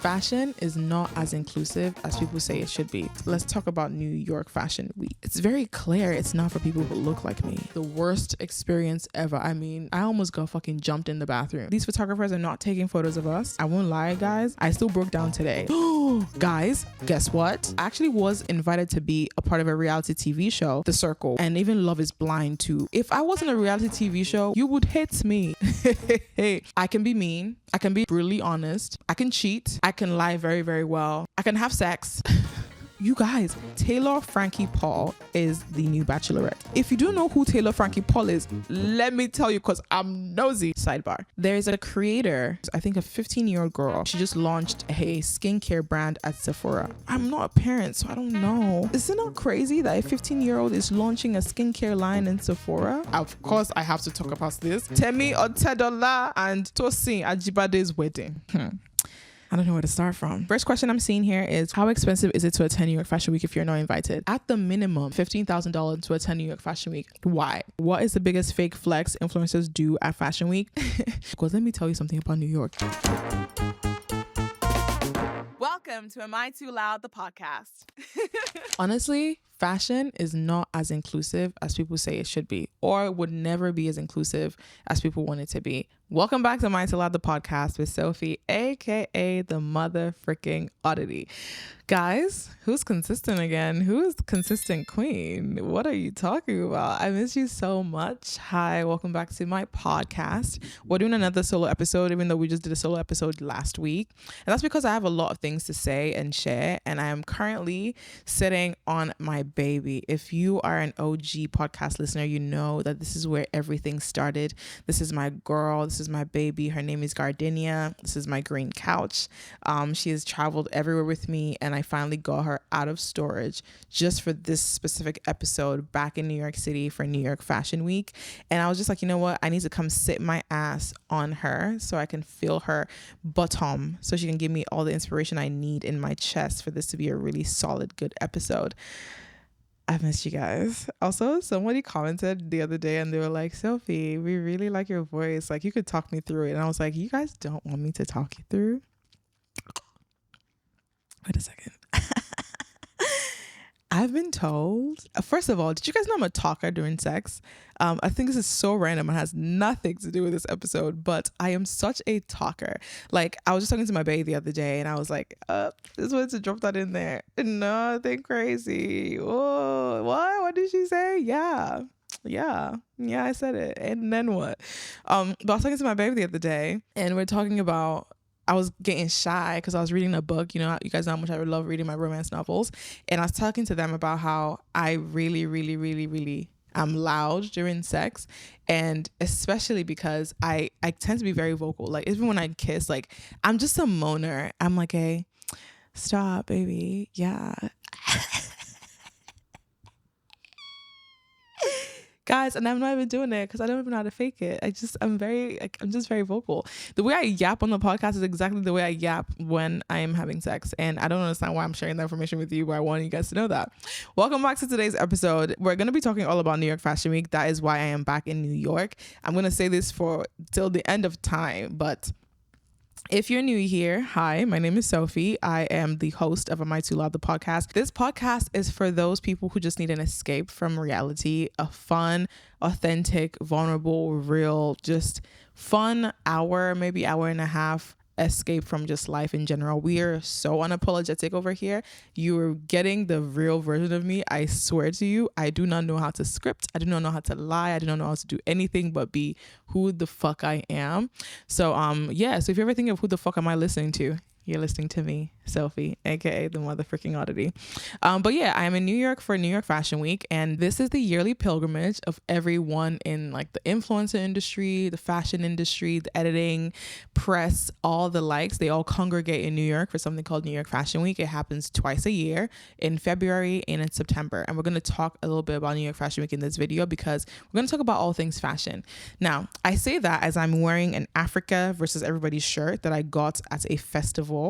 Fashion is not as inclusive as people say it should be. Let's talk about New York Fashion Week. It's very clear it's not for people who look like me. The worst experience ever. I mean, I almost got fucking jumped in the bathroom. These photographers are not taking photos of us. I won't lie, guys. I still broke down today. Guys, guess what? I actually was invited to be a part of a reality TV show, The Circle, and even Love is Blind too. If I wasn't a reality TV show, you would hate me. I can be mean. I can be brutally honest. I can cheat. I can lie very, very well. I can have sex. You guys, Taylor Frankie Paul is the new Bachelorette. If you don't know who Taylor Frankie Paul is, let me tell you because I'm nosy. Sidebar. There's a creator, I think a 15-year-old girl. She just launched a skincare brand at Sephora. I'm not a parent, so I don't know. Isn't it crazy that a 15-year-old is launching a skincare line in Sephora? Of course, I have to talk about this. Temi Otedola and Tosin Ajibade's wedding. I don't know where to start from. First question I'm seeing here is, how expensive is it to attend New York Fashion Week if you're not invited? At the minimum, $15,000 to attend New York Fashion Week. Why? What is the biggest fake flex influencers do at Fashion Week? Because let me tell you something about New York. Welcome to Am I Too Loud, the podcast. Honestly, fashion is not as inclusive as people say it should be, or would never be as inclusive as people want it to be. Welcome back to Am I Too Loud, the podcast with Sophie, aka the mother freaking Odditty. Guys, who's consistent again? Who's consistent queen? What are you talking about? I miss you so much. Hi, welcome back to my podcast. We're doing another solo episode, even though we just did a solo episode last week. And that's because I have a lot of things to say and share. And I am currently sitting on my baby. If you are an OG podcast listener, you know that this is where everything started. This is my girl. This is my baby. Her name is Gardenia. This is my green couch. She has traveled everywhere with me, and I finally got her out of storage just for this specific episode back in New York City for New York Fashion Week. And I was just like, you know what? I need to come sit my ass on her so I can feel her bottom, so she can give me all the inspiration I need in my chest for this to be a really solid, good episode. I've missed you guys. Also, somebody commented the other day and they were like, Sophie, we really like your voice. Like, you could talk me through it. And I was like, you guys don't want me to talk you through? Wait a second. I've been told, first of all, did you guys know I'm a talker during sex? I think this is so random and has nothing to do with this episode, but I am such a talker. Like, I was just talking to my bae the other day and I was like, just wanted to drop that in there. Nothing crazy. Oh, what? What did she say? Yeah, I said it. And then what? But I was talking to my baby the other day and we're talking about, I was getting shy because I was reading a book. You know, you guys know how much I love reading my romance novels. And I was talking to them about how I really am loud during sex. And especially because I tend to be very vocal. Like, even when I kiss, like, I'm just a moaner. I'm like, hey, stop, baby. Yeah. Guys, and I'm not even doing it because I don't even know how to fake it. I'm just very vocal. The way I yap on the podcast is exactly the way I yap when I am having sex. And I don't understand why I'm sharing that information with you, but I want you guys to know that. Welcome back to today's episode. We're going to be talking all about New York Fashion Week. That is why I am back in New York. I'm going to say this for till the end of time, but if you're new here, hi, my name is Sophie. I am the host of Am I Too Loud, the podcast. This podcast is for those people who just need an escape from reality, a fun, authentic, vulnerable, real, just fun hour, maybe hour and a half escape from just life in general. We are so unapologetic over here. You're getting the real version of me. I swear to you, I do not know how to script. I do not know how to lie. I do not know how to do anything but be who the fuck I am. So so if you're ever thinking of who the fuck am I listening to, you're listening to me, Sophie, aka the mother freaking Oddity. But yeah, I'm in New York for New York Fashion Week, and this is the yearly pilgrimage of everyone in like the influencer industry, the fashion industry, the editing, press, all the likes. They all congregate in New York for something called New York Fashion Week. It happens twice a year, in February and in September. And we're going to talk a little bit about New York Fashion Week in this video because we're going to talk about all things fashion. Now, I say that as I'm wearing an Africa versus Everybody's shirt that I got at a festival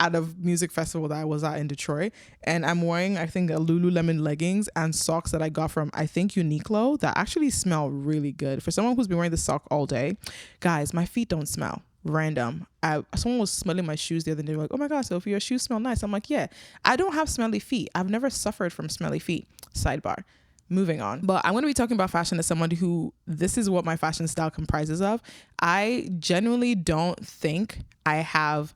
at a music festival that I was at in Detroit. And I'm wearing, I think, a Lululemon leggings and socks that I got from, I think, Uniqlo that actually smell really good. For someone who's been wearing the sock all day, guys, my feet don't smell. random. Someone was smelling my shoes the other day. Like, oh my God, Sophie, your shoes smell nice. I'm like, yeah, I don't have smelly feet. I've never suffered from smelly feet. Sidebar. Moving on. But I'm going to be talking about fashion as someone who, this is what my fashion style comprises of. I genuinely don't think I have,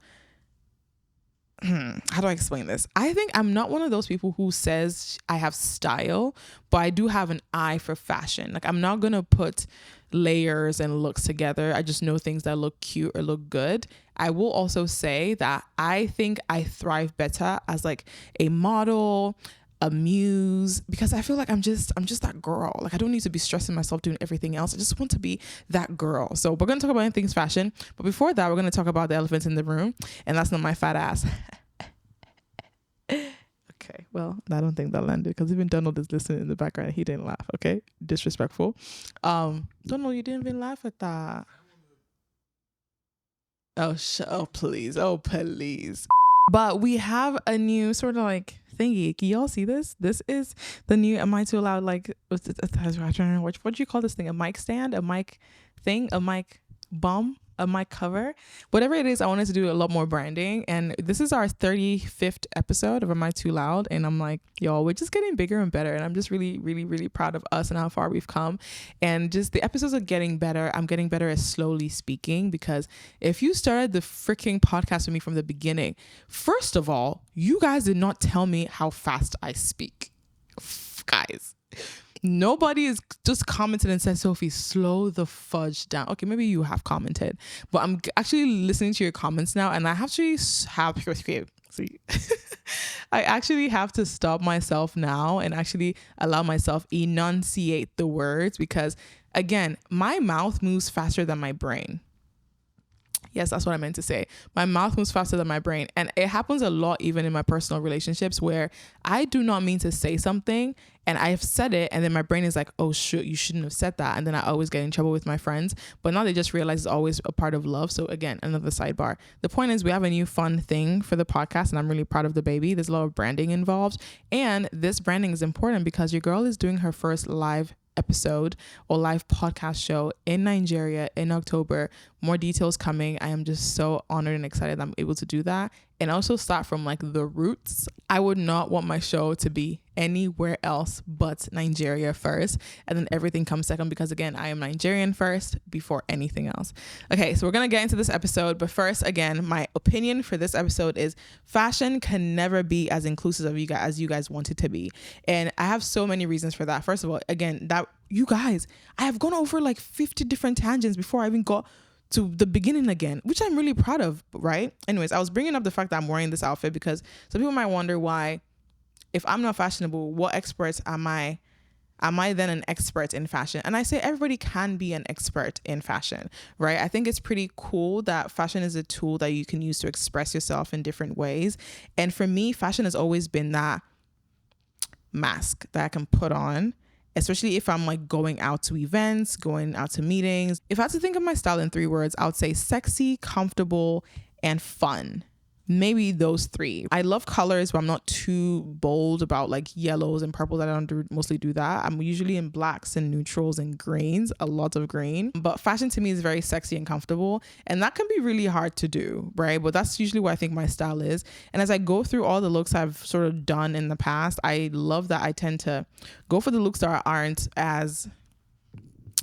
how do I explain this? I think I'm not one of those people who says I have style, but I do have an eye for fashion. Like, I'm not going to put layers and looks together. I just know things that look cute or look good. I will also say that I think I thrive better as like a model, a muse, because I feel like I'm just that girl. Like, I don't need to be stressing myself doing everything else. I just want to be that girl. So we're going to talk about things fashion. But before that, we're going to talk about the elephant in the room. And that's not my fat ass. Okay, well, I don't think that landed because even Donald is listening in the background. He didn't laugh. Okay, disrespectful. Donald, you didn't even laugh at that. Oh, please. Oh, please. But we have a new sort of like thingy. Can y'all see this? This is the new Am I Too Loud? Like, what do you call this thing? A mic stand? A mic thing? A mic bum? A mic cover? Whatever it is, I wanted to do a lot more branding. And this is our 35th episode of Am I Too Loud? And I'm like, y'all, we're just getting bigger and better. And I'm just really, really, really proud of us and how far we've come. And just the episodes are getting better. I'm getting better at slowly speaking, because if you started the freaking podcast with me from the beginning, first of all, you guys did not tell me how fast I speak. Guys. Nobody is just commented and said, Sophie, slow the fudge down. Okay, maybe you have commented, but I'm actually listening to your comments now, and I actually have see. I actually have to stop myself now and actually allow myself enunciate the words, because again, my mouth moves faster than my brain. Yes, that's what I meant to say. My mouth moves faster than my brain. And it happens a lot even in my personal relationships, where I do not mean to say something and I have said it, and then my brain is like, oh shoot, you shouldn't have said that. And then I always get in trouble with my friends. But now they just realize it's always a part of love. So again, another sidebar. The point is, we have a new fun thing for the podcast, and I'm really proud of the baby. There's a lot of branding involved. And this branding is important because your girl is doing her first live episode or live podcast show in Nigeria in October. More details coming. I am just so honored and excited that I'm able to do that. And also start from like the roots. I would not want my show to be anywhere else but Nigeria first, and then everything comes second, because again, I am Nigerian first before anything else. Okay, so we're gonna get into this episode, but first, again, my opinion for this episode is fashion can never be as inclusive of you guys as you guys want it to be, and I have so many reasons for that. First of all, again, that you guys, I have gone over like 50 different tangents before I even got to the beginning again, which I'm really proud of, right? Anyways, I was bringing up the fact that I'm wearing this outfit because some people might wonder why, if I'm not fashionable, what experts am I? Am I then an expert in fashion? And I say everybody can be an expert in fashion, right? I think it's pretty cool that fashion is a tool that you can use to express yourself in different ways. And for me, fashion has always been that mask that I can put on, especially if I'm like going out to events, going out to meetings. If I had to think of my style in 3 words, I would say sexy, comfortable, and fun. Maybe those 3. I love colors, but I'm not too bold about like yellows and purples. I don't mostly do that. I'm usually in blacks and neutrals and greens, a lot of green. But fashion to me is very sexy and comfortable, and that can be really hard to do, right? But that's usually what I think my style is. And as I go through all the looks I've sort of done in the past, I love that I tend to go for the looks that aren't as,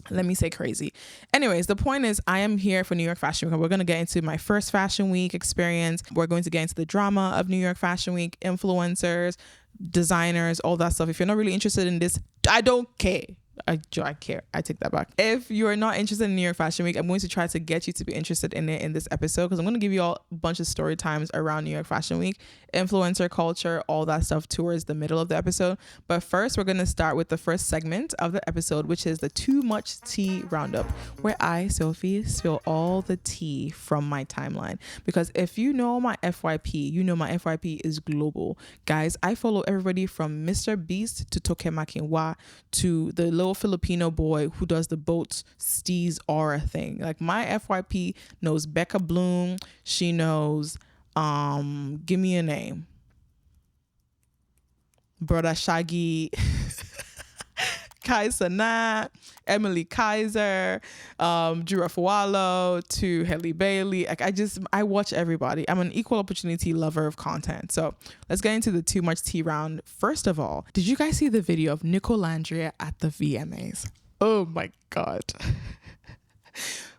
let me say, crazy. Anyways, the point is, I am here for New York Fashion Week. We're going to get into my first Fashion Week experience. We're going to get into the drama of New York Fashion Week, influencers, designers, all that stuff. If you're not really interested in this, I don't care. I care. I take that back. If you're not interested in New York Fashion Week, I'm going to try to get you to be interested in it in this episode, because I'm going to give you all a bunch of story times around New York Fashion Week, influencer culture, all that stuff towards the middle of the episode. But first, we're going to start with the first segment of the episode, which is the Too Much Tea Roundup, where I, Sophie, spill all the tea from my timeline. Because if you know my FYP, you know my FYP is global. Guys, I follow everybody from Mr. Beast to Toke Makinwa to the little Filipino boy who does the boat steez aura thing. Like, my FYP knows Becca Bloom. She knows give me a name, Brother Shaggy. Kaisa Nat, Emily Kaiser, Drew Afualo to Haley Bailey. Like I watch everybody. I'm an equal opportunity lover of content. So let's get into the too much tea round. First of all, did you guys see the video of Nicolandria at the VMAs? Oh my God.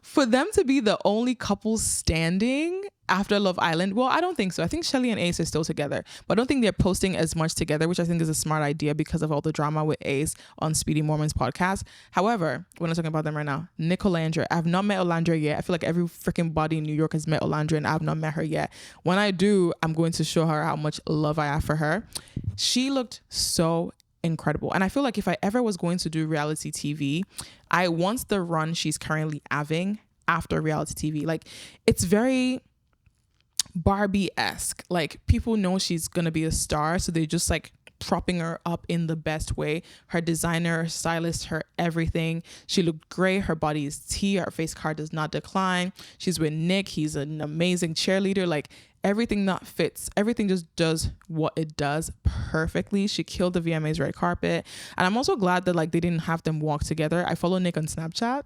For them to be the only couple standing after Love Island, well, I don't think so. I think Shelly and Ace are still together, but I don't think they're posting as much together, which I think is a smart idea because of all the drama with Ace on Speedy Mormon's podcast. However, we're not talking about them right now. Nicolandra, I've not met Olandra yet. I feel like every freaking body in New York has met Olandra and I've not met her yet. When I do, I'm going to show her how much love I have for her. She looked so incredible. And I feel like if I ever was going to do reality TV, I want the run she's currently having after reality TV. Like, it's very Barbie-esque. Like, people know she's gonna be a star, so they just like propping her up in the best way. Her designer, her stylist, her everything. She looked great. Her body is T. Her face card does not decline. She's with Nick. He's an amazing cheerleader. Like, everything that fits, everything just does what it does perfectly. She killed the VMA's red carpet. And I'm also glad that like they didn't have them walk together. I follow Nick on Snapchat.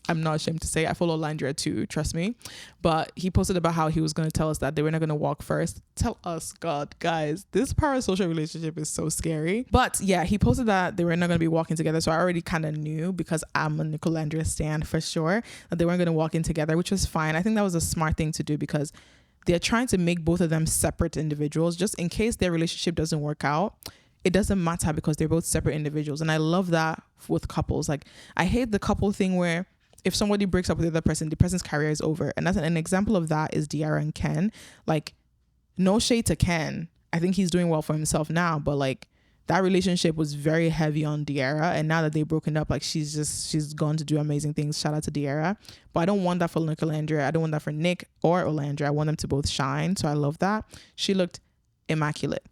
I'm not ashamed to say I follow Landria too, trust me. But he posted about how he was going to tell us that they were not going to walk first. Tell us, God, guys, this parasocial relationship is so scary. But yeah, he posted that they were not going to be walking together. So I already kind of knew, because I'm a Nicolandria stan for sure, that they weren't going to walk in together, which was fine. I think that was a smart thing to do because they're trying to make both of them separate individuals just in case their relationship doesn't work out. It doesn't matter because they're both separate individuals. And I love that with couples. Like, I hate the couple thing where if somebody breaks up with the other person, the person's career is over. And that's an example of that is Diarra and Ken. Like, no shade to Ken. I think he's doing well for himself now, but like that relationship was very heavy on Diarra. And now that they've broken up, like she's gone to do amazing things. Shout out to Diarra. But I don't want that for Nicolandria. I don't want that for Nick or Olandra. I want them to both shine. So I love that. She looked immaculate.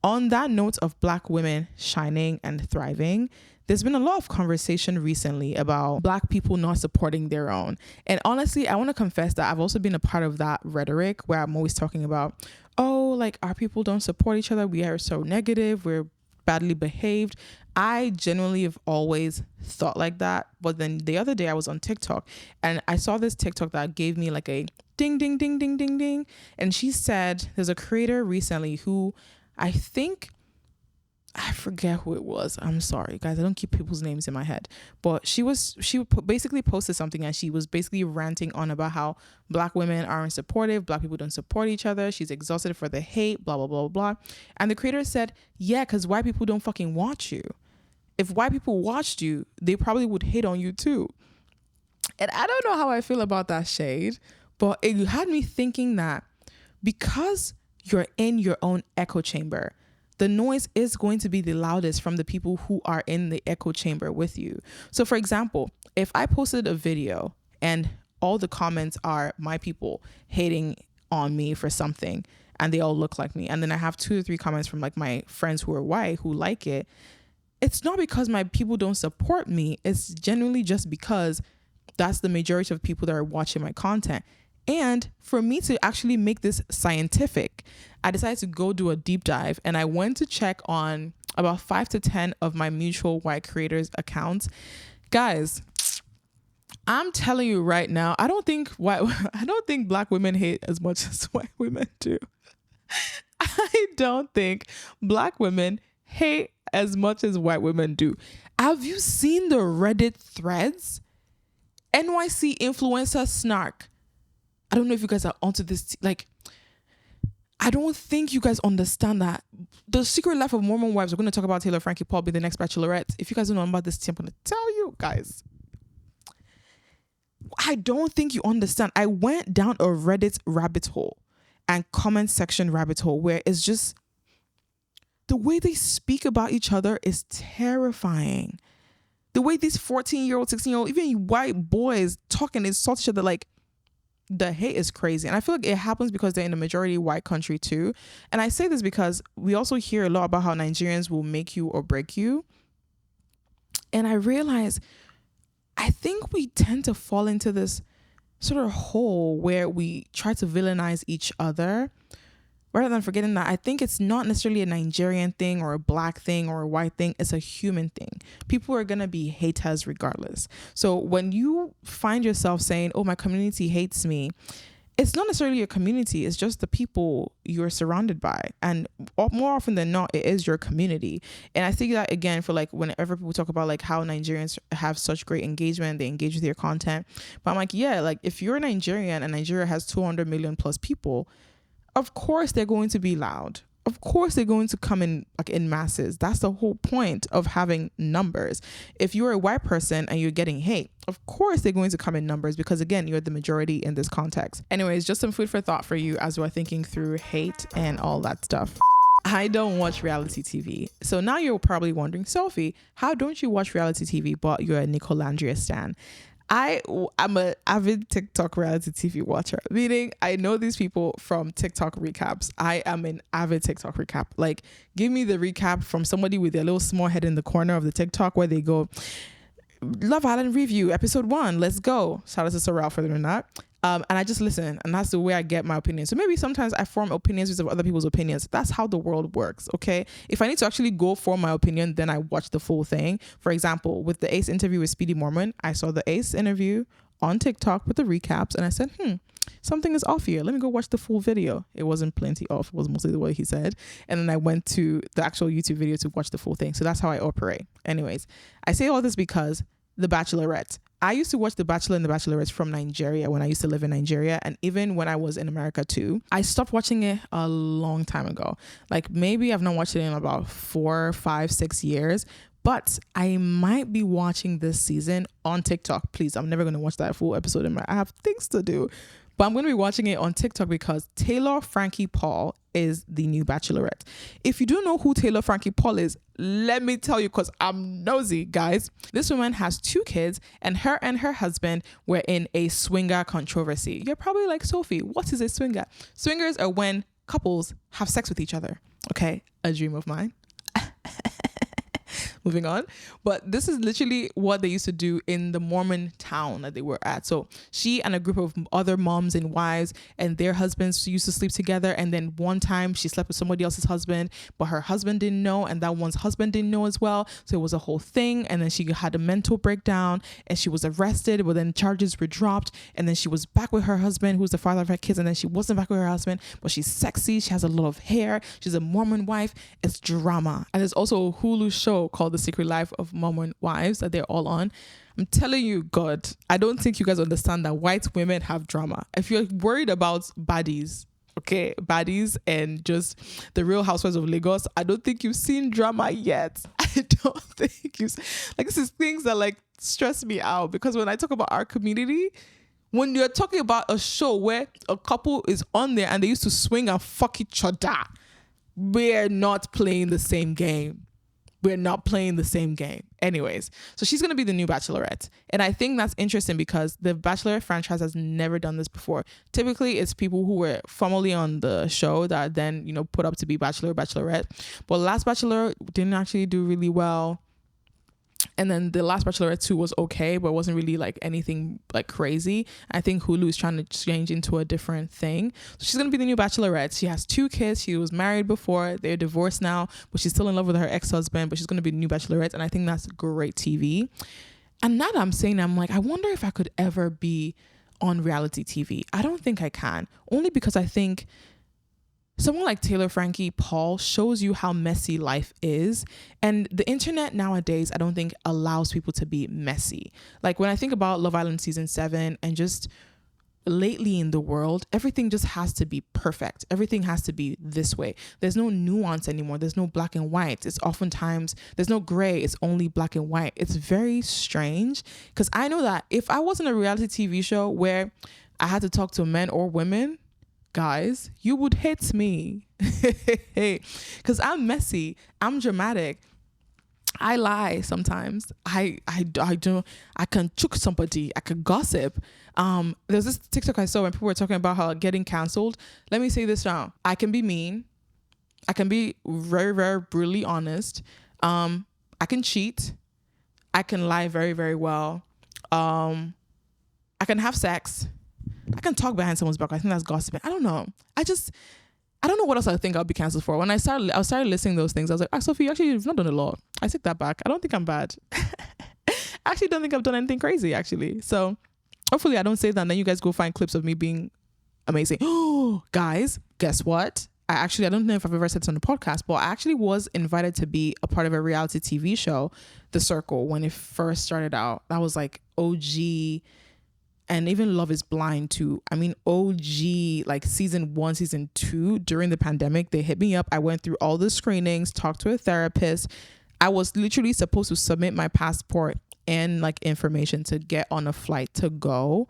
On that note of Black women shining and thriving, there's been a lot of conversation recently about Black people not supporting their own. And honestly, I want to confess that I've also been a part of that rhetoric where I'm always talking about, oh, like our people don't support each other. We are so negative. We're badly behaved. I genuinely have always thought like that. But then the other day I was on TikTok and I saw this TikTok that gave me like a ding, ding, ding, ding, ding, ding. And she said, there's a creator recently who I forget who it was. I'm sorry, guys. I don't keep people's names in my head. But she basically posted something and she was basically ranting on about how Black women aren't supportive. Black people don't support each other. She's exhausted for the hate, blah, blah, blah, blah. And the creator said, yeah, because white people don't fucking watch you. If white people watched you, they probably would hate on you too. And I don't know how I feel about that shade, but it had me thinking that because you're in your own echo chamber, the noise is going to be the loudest from the people who are in the echo chamber with you. So for example, if I posted a video and all the comments are my people hating on me for something and they all look like me, and then I have 2 or 3 comments from like my friends who are white who like it, it's not because my people don't support me. It's genuinely just because that's the majority of people that are watching my content. And for me to actually make this scientific, I decided to go do a deep dive and I went to check on about 5 to 10 of my mutual white creators' accounts. Guys, I'm telling you right now, I don't think Black women hate as much as white women do. I don't think Black women hate as much as white women do. Have you seen the Reddit threads? NYC influencer snark. I don't know if you guys are onto this. Like, I don't think you guys understand that the secret life of Mormon wives. We're going to talk about Taylor Frankie Paul being the next Bachelorette. If you guys don't know about this, I'm going to tell you guys. I don't think you understand. I went down a Reddit rabbit hole and comment section rabbit hole where it's just the way they speak about each other is terrifying. The way these 14-year-old, 16-year-old, even white boys talk and insult each other, like, the hate is crazy. And I feel like it happens because they're in a majority white country too. And I say this because we also hear a lot about how Nigerians will make you or break you. And I realize, I think we tend to fall into this sort of hole where we try to villainize each other rather than forgetting that, I think it's not necessarily a Nigerian thing or a black thing or a white thing. It's a human thing. People are going to be haters regardless. So when you find yourself saying, oh, my community hates me, it's not necessarily your community. It's just the people you're surrounded by. And more often than not, it is your community. And I think that, again, for like whenever people talk about like how Nigerians have such great engagement, they engage with your content. But I'm like, yeah, like if you're Nigerian and Nigeria has 200 million plus people, of course they're going to be loud. Of course they're going to come in like in masses. That's the whole point of having numbers. If you're a white person and you're getting hate, of course they're going to come in numbers because, again, you're the majority in this context. Anyways, just some food for thought for you as we're thinking through hate and all that stuff. I don't watch reality TV. So now you're probably wondering, Sophie, how don't you watch reality TV but you're a Nicolandria stan? I'm an avid TikTok reality TV watcher, meaning I know these people from TikTok recaps. I am an avid TikTok recap. Like, give me the recap from somebody with their little small head in the corner of the TikTok where they go, Love Island review, episode 1, let's go. Shout out to Sorrel for doing that. And I just listen, and that's the way I get my opinion. So maybe sometimes I form opinions with other people's opinions. That's how the world works, okay? If I need to actually go form my opinion, then I watch the full thing. For example, with the Ace interview with Speedy Mormon, I saw the Ace interview on TikTok with the recaps, and I said, something is off here. Let me go watch the full video. It wasn't plenty off. It was mostly the way he said. And then I went to the actual YouTube video to watch the full thing. So that's how I operate. Anyways, I say all this because The Bachelorette. I used to watch The Bachelor and The Bachelorette from Nigeria when I used to live in Nigeria. And even when I was in America too, I stopped watching it a long time ago. Like maybe I've not watched it in about 4, 5, 6 years. But I might be watching this season on TikTok. Please, I'm never going to watch that full episode. I have things to do. But I'm going to be watching it on TikTok because Taylor Frankie Paul is the new Bachelorette. If you don't know who Taylor Frankie Paul is, let me tell you because I'm nosy, guys. This woman has 2 kids and her husband were in a swinger controversy. You're probably like, Sophie, what is a swinger? Swingers are when couples have sex with each other. Okay, a dream of mine. Moving on. But this is literally what they used to do in the Mormon town that they were at. So she and a group of other moms and wives and their husbands used to sleep together. And then one time she slept with somebody else's husband, but her husband didn't know. And that one's husband didn't know as well. So it was a whole thing. And then she had a mental breakdown and she was arrested, but then charges were dropped. And then she was back with her husband, who's the father of her kids. And then she wasn't back with her husband, but she's sexy. She has a lot of hair. She's a Mormon wife. It's drama. And there's also a Hulu show called The Secret Life of Mormon Wives that they're all on. I'm telling you, God, I don't think you guys understand that white women have drama. If you're worried about baddies, okay, baddies and just the Real Housewives of Lagos, I don't think you've seen drama yet. I don't think you've like, this is things that like stress me out because when I talk about our community, when you're talking about a show where a couple is on there and they used to swing and fuck each other, we're not playing the same game. We're not playing the same game. Anyways, so she's going to be the new Bachelorette. And I think that's interesting because the Bachelorette franchise has never done this before. Typically, it's people who were formerly on the show that then, put up to be Bachelor or Bachelorette. But Last Bachelor didn't actually do really well. And then the Last Bachelorette 2 was okay, but it wasn't really like anything like crazy. I think Hulu is trying to change into a different thing. So she's going to be the new Bachelorette. She has 2 kids. She was married before. They're divorced now, but she's still in love with her ex-husband, but she's going to be the new Bachelorette. And I think that's great TV. And now that I'm saying, I'm like, I wonder if I could ever be on reality TV. I don't think I can, only because I think someone like Taylor Frankie Paul shows you how messy life is. And the internet nowadays, I don't think allows people to be messy. Like when I think about Love Island season 7 and just lately in the world, everything just has to be perfect. Everything has to be this way. There's no nuance anymore. There's no black and white. It's oftentimes, there's no gray. It's only black and white. It's very strange because I know that if I was in a reality TV show where I had to talk to men or women, guys, you would hate me because I'm messy. I'm dramatic. I lie sometimes. I can choke somebody. I can gossip. There's this TikTok I saw when people were talking about how getting canceled. Let me say this now. I can be mean. I can be very, very brutally honest. I can cheat. I can lie very, very well. I can have sex. I can talk behind someone's back. I think that's gossiping. I don't know. I don't know what else I think I'll be cancelled for. When I started listing those things, I was like, Sophie, actually, you've not done a lot. I take that back. I don't think I'm bad. I actually don't think I've done anything crazy, actually. So hopefully I don't say that and then you guys go find clips of me being amazing. Oh, guys, guess what? I don't know if I've ever said this on the podcast, but I actually was invited to be a part of a reality TV show, The Circle, when it first started out. That was like OG, and even Love is Blind too. I mean, OG, like season 1, season 2, during the pandemic, they hit me up. I went through all the screenings, talked to a therapist. I was literally supposed to submit my passport and like information to get on a flight to go.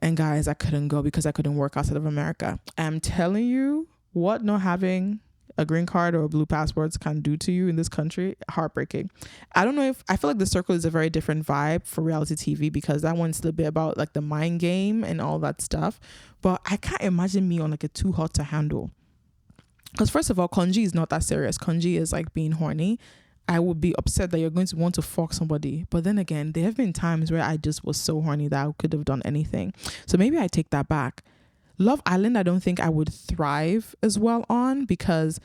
And guys, I couldn't go because I couldn't work outside of America. I'm telling you what not having a green card or a blue passports can do to you in this country. Heartbreaking. I don't know if I feel like The Circle is a very different vibe for reality TV because that one's a bit about like the mind game and all that stuff. But I can't imagine me on like a too hot to handle. Because first of all, Konji is not that serious. Konji is like being horny. I would be upset that you're going to want to fuck somebody. But then again, there have been times where I just was so horny that I could have done anything. So maybe I take that back. Love Island, I don't think I would thrive as well on because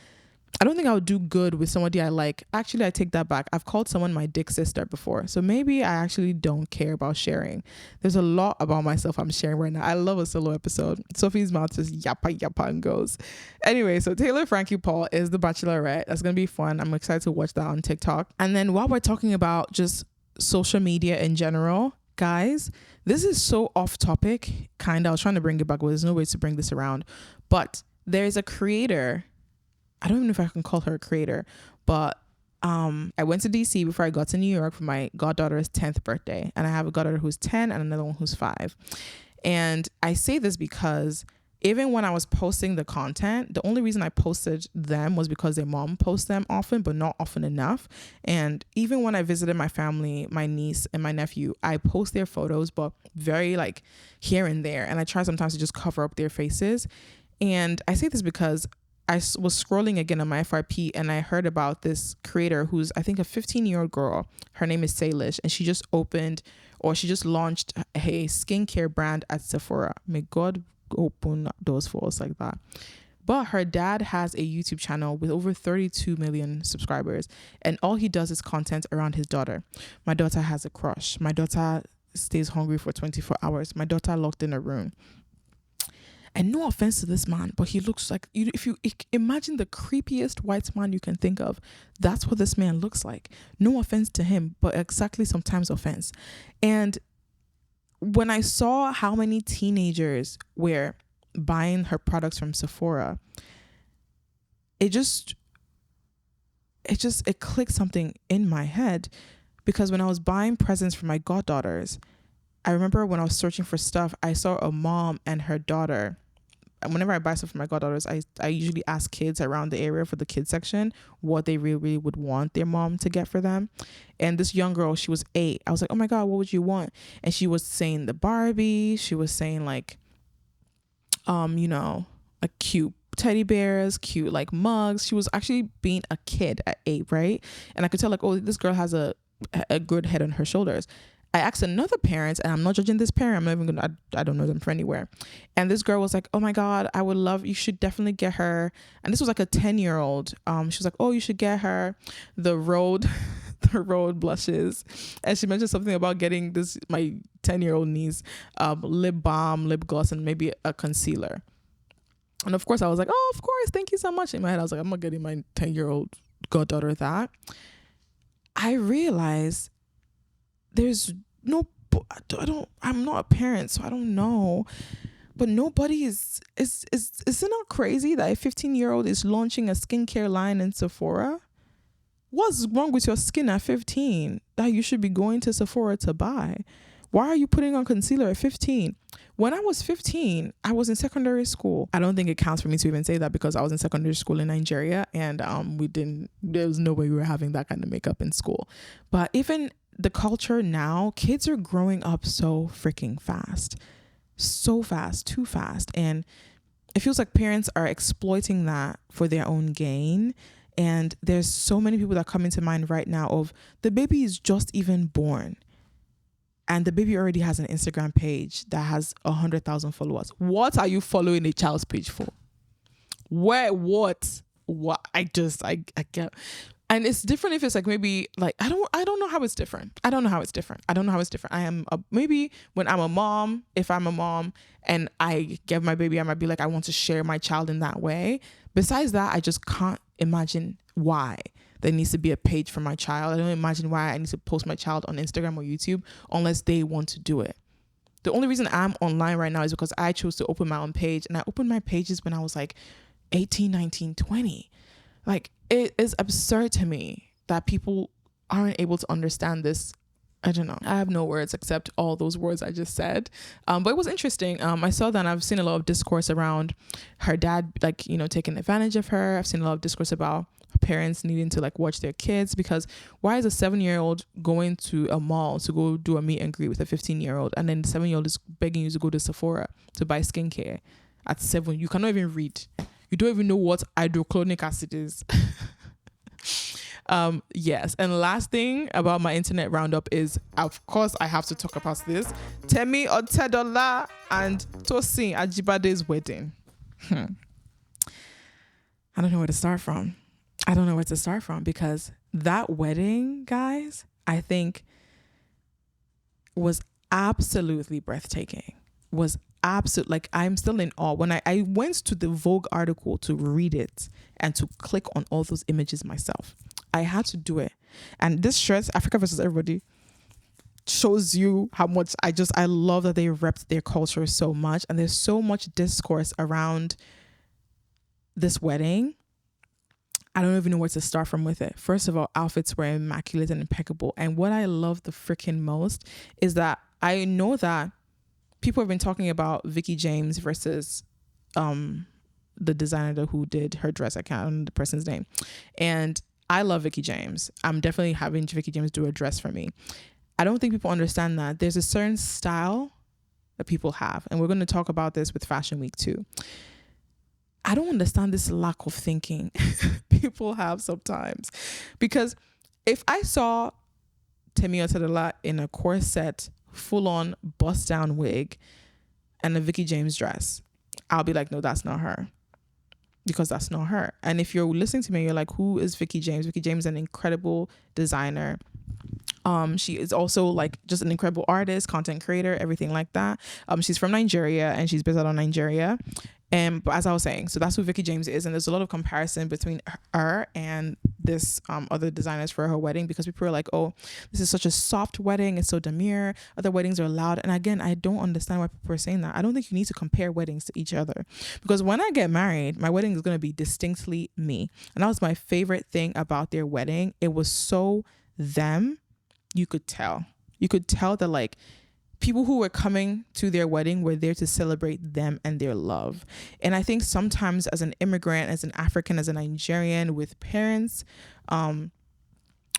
I don't think I would do good with somebody I like. Actually, I take that back. I've called someone my dick sister before. So maybe I actually don't care about sharing. There's a lot about myself I'm sharing right now. I love a solo episode. Sophie's mouth just yappa yappa and goes. Anyway, so Taylor Frankie Paul is the Bachelorette. That's going to be fun. I'm excited to watch that on TikTok. And then while we're talking about just social media in general, guys, this is so off topic. I was trying to bring it back, but there's no way to bring this around. But there's a creator. I don't even know if I can call her a creator, but I went to DC before I got to New York for my goddaughter's 10th birthday. And I have a goddaughter who's 10 and another one who's 5. And I say this because even when I was posting the content, the only reason I posted them was because their mom posts them often, but not often enough. And even when I visited my family, my niece and my nephew, I post their photos, but very like here and there. And I try sometimes to just cover up their faces. And I say this because I was scrolling again on my FRP and I heard about this creator who's, I think, a 15-year-old girl. Her name is Salish, and she just launched a skincare brand at Sephora. May God open doors for us like that. But her dad has a YouTube channel with over 32 million subscribers, and all he does is content around his daughter. My daughter has a crush. My daughter stays hungry for 24 hours. My daughter locked in a room. And no offense to this man, but he looks like, if you imagine the creepiest white man you can think of, that's what this man looks like. No offense to him, but exactly sometimes offense. And when I saw how many teenagers were buying her products from Sephora, it clicked something in my head, because when I was buying presents for my goddaughters, I remember when I was searching for stuff, I saw a mom and her daughter. And whenever I buy stuff for my goddaughters, I usually ask kids around the area for the kids section what they really would want their mom to get for them. And this young girl, she was 8. I was like, oh my God, what would you want? And she was saying the Barbie. She was saying like, like cute teddy bears, cute like mugs. She was actually being a kid at 8, right? And I could tell like, oh, this girl has a good head on her shoulders. I asked another parent, and I'm not judging this parent. I'm not even gonna, I don't know them from anywhere. And this girl was like, oh my God, you should definitely get her. And this was like a 10-year-old. She was like, oh, you should get her the road blushes. And she mentioned something about getting my 10-year-old niece, lip balm, lip gloss, and maybe a concealer. And of course I was like, oh, of course. Thank you so much. In my head, I was like, I'm not getting my 10-year-old goddaughter that. I realized I'm not a parent, so I don't know, but nobody is it not crazy that a 15-year-old is launching a skincare line in Sephora? What's wrong with your skin at 15 that you should be going to Sephora to buy? Why are you putting on concealer at 15? When I was 15, I was in secondary school. I don't think it counts for me to even say that, because I was in secondary school in Nigeria, and there was no way we were having that kind of makeup in school. But even the culture now, kids are growing up so freaking fast. So fast, too fast. And it feels like parents are exploiting that for their own gain. And there's so many people that come into mind right now of the baby is just even born, and the baby already has an Instagram page that has 100,000 followers. What are you following a child's page for? Where, what I get. And it's different if it's like, maybe like, I don't know how it's different. I don't know how it's different. Maybe when I'm a mom, if I'm a mom and I give my baby, I might be like, I want to share my child in that way. Besides that, I just can't imagine why there needs to be a page for my child. I don't imagine why I need to post my child on Instagram or YouTube unless they want to do it. The only reason I'm online right now is because I chose to open my own page, and I opened my pages when I was like 18, 19, 20. Like, it is absurd to me that people aren't able to understand this. I don't know. I have no words except all those words I just said. But it was interesting. I saw that, and I've seen a lot of discourse around her dad, like, taking advantage of her. I've seen a lot of discourse about parents needing to like watch their kids, because why is a 7-year-old going to a mall to go do a meet and greet with a 15-year-old, and then the 7-year-old is begging you to go to Sephora to buy skincare at 7? You cannot even read. You don't even know what hydrochloric acid is. Yes. And last thing about my internet roundup is, of course, I have to talk about this. Temi Otedola and Tosin Ajibade's wedding. I don't know where to start from. Because that wedding, guys, I think was absolutely breathtaking. Like, I'm still in awe. When I went to the Vogue article to read it and to click on all those images myself, I had to do it. And this shirt, Africa versus Everybody, shows you how much I love that they repped their culture so much. And there's so much discourse around this wedding. I don't even know where to start from with it. First of all, outfits were immaculate and impeccable. And what I love the freaking most is that I know that people have been talking about Vicky James versus the designer who did her dress. I can't remember the person's name. And I love Vicky James. I'm definitely having Vicky James do a dress for me. I don't think people understand that there's a certain style that people have. And we're going to talk about this with Fashion Week too. I don't understand this lack of thinking people have sometimes. Because if I saw Temi Otedola in a corset, full-on bust-down wig, and a Vicky James dress, I'll be like, no, that's not her. Because that's not her. And if you're listening to me, you're like, who is Vicky James? Vicky James is an incredible designer. She is also like just an incredible artist, content creator, everything like that. She's from Nigeria, and she's based out of Nigeria. But as I was saying, so that's who Vicky James is. And there's a lot of comparison between her and this other designers for her wedding, because people are like, oh, this is such a soft wedding. It's so demure. Other weddings are loud. And again, I don't understand why people are saying that. I don't think you need to compare weddings to each other, because when I get married, my wedding is going to be distinctly me. And that was my favorite thing about their wedding. It was so them. You could tell that like people who were coming to their wedding were there to celebrate them and their love. And I think sometimes as an immigrant, as an African, as a Nigerian with parents,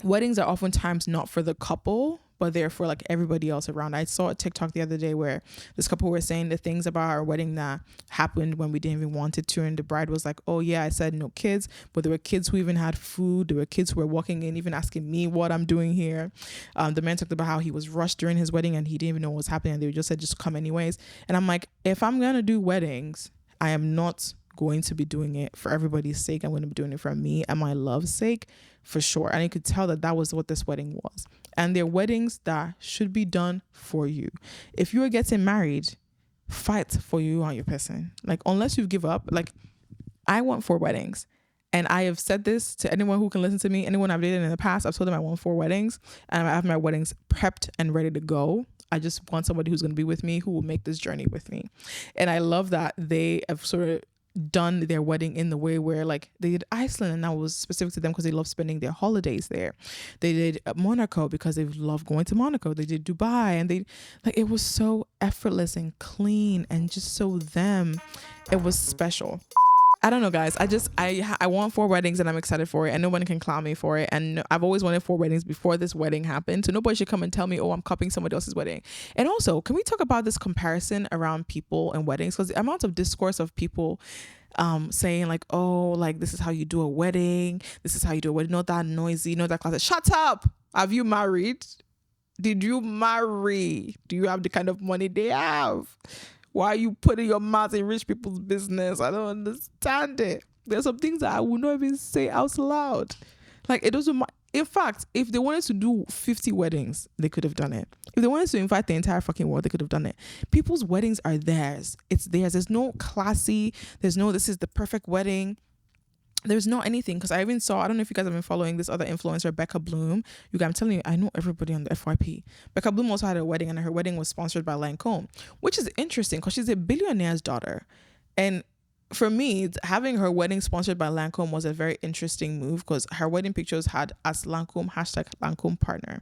weddings are oftentimes not for the couple, but they're for like everybody else around. I saw a TikTok the other day where this couple were saying the things about our wedding that happened when we didn't even want it to. And the bride was like, oh yeah, I said no kids, but there were kids who even had food. There were kids who were walking in, even asking me what I'm doing here. The man talked about how he was rushed during his wedding and he didn't even know what was happening. And they just said, just come anyways. And I'm like, if I'm going to do weddings, I am not going to be doing it for everybody's sake. I'm going to be doing it for me and my love's sake, for sure. And you could tell that was what this wedding was. And they're weddings that should be done for you. If you are getting married, fight for you and your person. Like, unless you give up, like, I want 4 weddings. And I have said this to anyone who can listen to me, anyone I've dated in the past. I've told them I want 4 weddings, and I have my weddings prepped and ready to go. I just want somebody who's going to be with me, who will make this journey with me. And I love that they have sort of done their wedding in the way where like they did Iceland, and that was specific to them because they love spending their holidays there. They did Monaco because they love going to Monaco. They did Dubai, and they like, it was so effortless and clean and just so them. It was special. I don't know, guys. I want 4 weddings and I'm excited for it, and no one can clown me for it. And I've always wanted 4 weddings before this wedding happened. So nobody should come and tell me, oh, I'm copying somebody else's wedding. And also, can we talk about this comparison around people and weddings? Because the amount of discourse of people saying like, oh, like this is how you do a wedding. This is how you do a wedding. Not that noisy, not that classic. Shut up. Have you married? Did you marry? Do you have the kind of money they have? Why are you putting your mouth in rich people's business? I don't understand it. There's some things that I would not even say out loud. Like, it doesn't matter. In fact, if they wanted to do 50 weddings, they could have done it. If they wanted to invite the entire fucking world, they could have done it. People's weddings are theirs. It's theirs. There's no classy. There's no, this is the perfect wedding. There's not anything. Because I even saw, I don't know if you guys have been following this other influencer, Becca Bloom. You guys, I'm telling you, I know everybody on the FYP. Becca Bloom also had a wedding, and her wedding was sponsored by Lancome, which is interesting because she's a billionaire's daughter. And for me, having her wedding sponsored by Lancome was a very interesting move because her wedding pictures had as Lancome, #Lancome partner.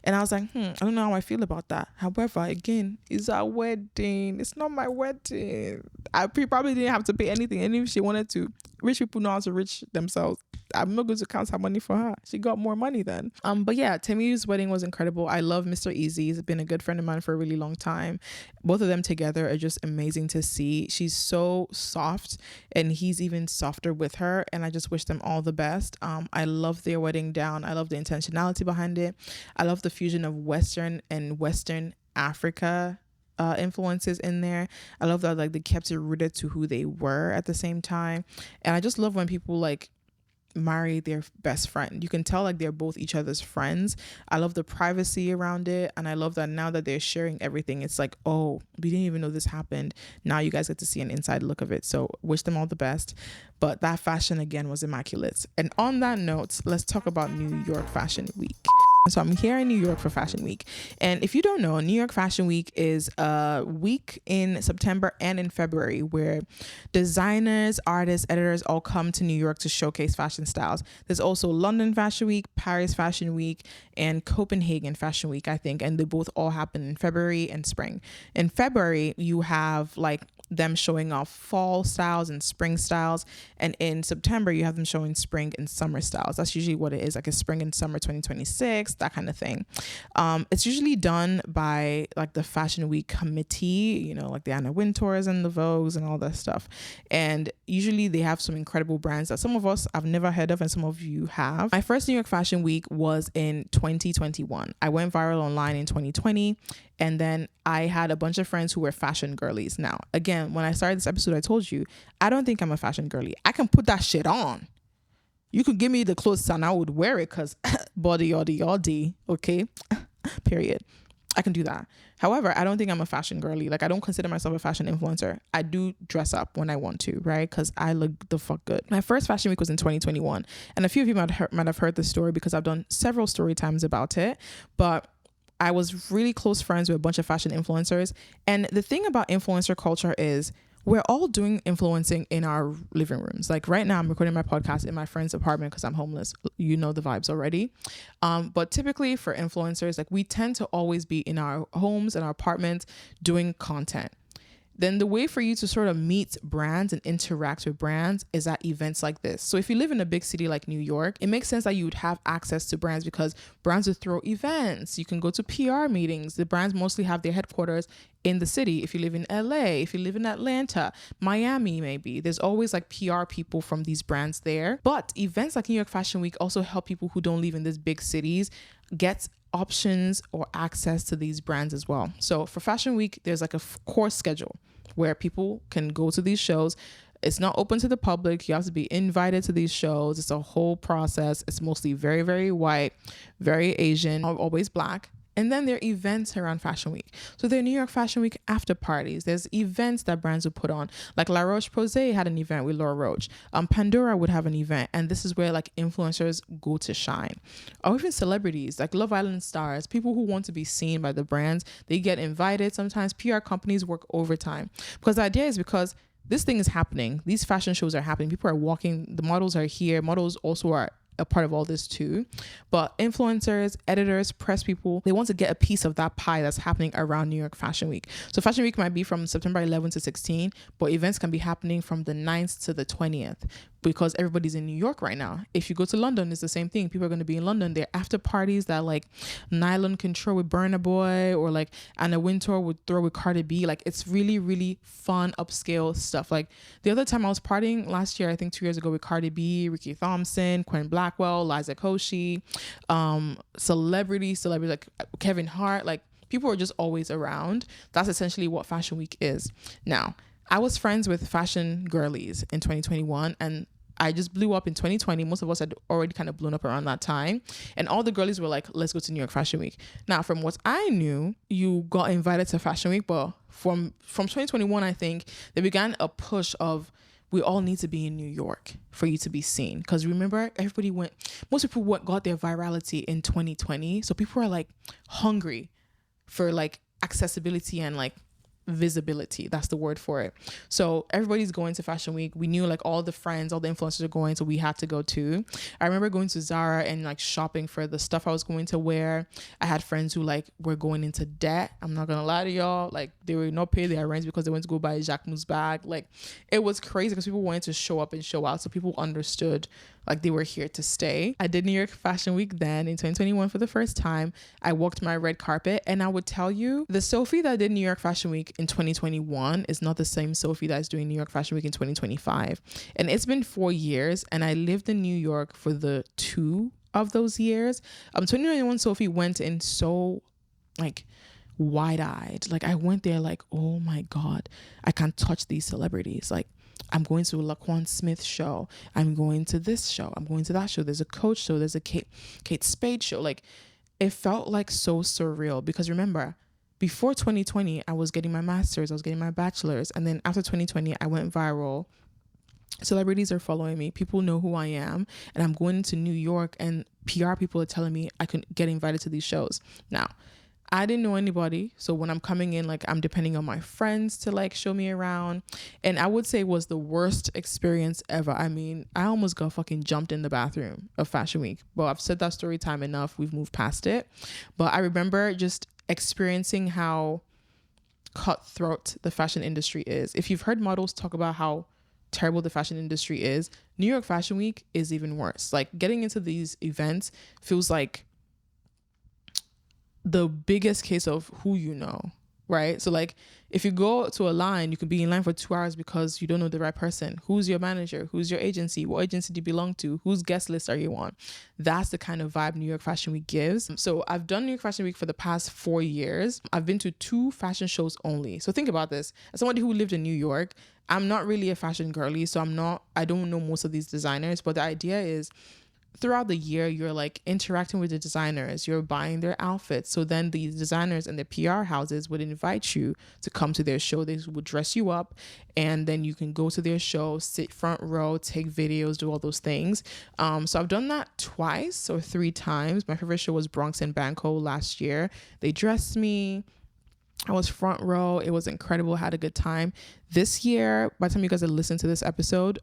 And I was like, I don't know how I feel about that. However, again, it's our wedding. It's not my wedding. I probably didn't have to pay anything. And if she wanted to, rich people know how to rich themselves. I'm not going to count her money for her. She got more money then. But yeah, Temi's wedding was incredible. I love Mr. Easy. He's been a good friend of mine for a really long time. Both of them together are just amazing to see. She's so soft and he's even softer with her. And I just wish them all the best. I love their wedding gown. I love the intentionality behind it. I love the fusion of Western and Western Africa influences in there. I love that like they kept it rooted to who they were at the same time. And I just love when people like marry their best friend. You can tell like they're both each other's friends. I love the privacy around it, and I love that now that they're sharing everything, it's like, oh, we didn't even know this happened. Now you guys get to see an inside look of it. So wish them all the best. But that fashion again was immaculate. And on that note, let's talk about New York Fashion Week. So I'm here in New York for Fashion Week. And if you don't know, New York Fashion Week is a week in September and in February where designers, artists, editors all come to New York to showcase fashion styles. There's also London Fashion Week, Paris Fashion Week, and Copenhagen Fashion Week, I think. And they both all happen in February and spring. In February, you have like them showing off fall styles and spring styles, and in September you have them showing spring and summer styles. That's usually what it is, like a spring and summer 2026, that kind of thing. It's usually done by like the Fashion Week committee, you know, like the Anna Wintours and the Vogues and all that stuff. And usually they have some incredible brands that some of us have never heard of and some of you have. My first New York Fashion Week was in 2021. I went viral online in 2020. And then I had a bunch of friends who were fashion girlies. Now, again, when I started this episode, I told you, I don't think I'm a fashion girly. I can put that shit on. You could give me the clothes and I would wear it because body, okay? Period. I can do that. However, I don't think I'm a fashion girly. Like, I don't consider myself a fashion influencer. I do dress up when I want to, right? Because I look the fuck good. My first fashion week was in 2021. And a few of you might have heard the story because I've done several story times about it. But I was really close friends with a bunch of fashion influencers. And the thing about influencer culture is we're all doing influencing in our living rooms. Like right now I'm recording my podcast in my friend's apartment because I'm homeless. You know the vibes already. But typically for influencers, like we tend to always be in our homes and our apartments doing content. Then the way for you to sort of meet brands and interact with brands is at events like this. So if you live in a big city like New York, it makes sense that you would have access to brands because brands would throw events. You can go to PR meetings. The brands mostly have their headquarters in the city. If you live in LA, if you live in Atlanta, Miami, maybe, there's always like PR people from these brands there. But events like New York Fashion Week also help people who don't live in these big cities get options or access to these brands as well. So for Fashion Week, there's like a course schedule where people can go to these shows. It's not open to the public. You have to be invited to these shows. It's a whole process. It's mostly very, very white, very Asian, always black. And then there are events around Fashion Week. So there are New York Fashion Week after parties. There's events that brands would put on. Like La Roche-Posay had an event with Laura Roche. Pandora would have an event. And this is where like influencers go to shine. Or even celebrities, like Love Island stars, people who want to be seen by the brands, they get invited. Sometimes PR companies work overtime. Because the idea is because this thing is happening. These fashion shows are happening. People are walking. The models are here. Models also are a part of all this too. But influencers, editors, press people, they want to get a piece of that pie that's happening around New York Fashion Week. So Fashion Week might be from September 11 to 16, but events can be happening from the 9th to the 20th because everybody's in New York right now. If you go to London, it's the same thing. People are going to be in London. There are after parties that like Nylon Control with Burna Boy or like Anna Wintour would throw with Cardi B. Like it's really, really fun upscale stuff. Like the other time I was partying last year, I think 2 years ago with Cardi B, Ricky Thompson, Quinn Blackwell, Liza Koshy, celebrities like Kevin Hart, like People are just always around. That's essentially what Fashion Week is. Now, I was friends with fashion girlies in 2021, and I just blew up in 2020. Most of us had already kind of blown up around that time. And all the girlies were like, let's go to New York Fashion Week. Now, from what I knew, you got invited to Fashion Week, but from 2021, I think they began a push of, we all need to be in New York for you to be seen. Because remember, most people got their virality in 2020. So people are like hungry for like accessibility and like visibility. That's the word for it. So everybody's going to Fashion Week. We knew like all the friends, all the influencers are going, so we had to go too. I remember going to Zara and like shopping for the stuff I was going to wear. I had friends who like were going into debt. I'm not gonna lie to y'all, like they were not paying their rent because they went to go buy a Jacquemus bag. Like it was crazy because people wanted to show up and show out, so people understood like they were here to stay. I did New York Fashion Week then in 2021 for the first time. I walked my red carpet, and I would tell you, the Sophie that did New York Fashion Week in 2021 is not the same Sophie that's doing New York Fashion Week in 2025. And it's been 4 years, and I lived in New York for the 2 of those years. 2021 Sophie went in so like wide-eyed. Like I went there like, oh my God, I can't touch these celebrities. Like I'm going to a Laquan Smith show. I'm going to this show. I'm going to that show. There's a Coach show. There's a Kate Spade show. Like it felt like so surreal because remember, before 2020, I was getting my master's, I was getting my bachelor's. And then after 2020, I went viral. Celebrities are following me. People know who I am. And I'm going to New York and PR people are telling me I can get invited to these shows. Now, I didn't know anybody. So when I'm coming in, like I'm depending on my friends to like show me around. And I would say it was the worst experience ever. I mean, I almost got fucking jumped in the bathroom of Fashion Week. But I've said that story time enough. We've moved past it. But I remember just experiencing how cutthroat the fashion industry is. If you've heard models talk about how terrible the fashion industry is, New York Fashion Week is even worse. Like getting into these events feels like the biggest case of who you know, right? So like if you go to a line, you could be in line for 2 hours because you don't know the right person. Who's your manager? Who's your agency? What agency do you belong to? Whose guest list are you on? That's the kind of vibe New York Fashion Week gives. So I've done New York Fashion Week for the past 4 years. I've been to 2 fashion shows only. So think about this. As somebody who lived in New York, I'm not really a fashion girly. So I don't know most of these designers, but the idea is throughout the year, you're like interacting with the designers, you're buying their outfits. So then the designers and the PR houses would invite you to come to their show. They would dress you up and then you can go to their show, sit front row, take videos, do all those things. So I've done that twice or 3 times. My favorite show was Bronx and Banco last year. They dressed me. I was front row. It was incredible. Had a good time. This year, by the time you guys have listened to this episode,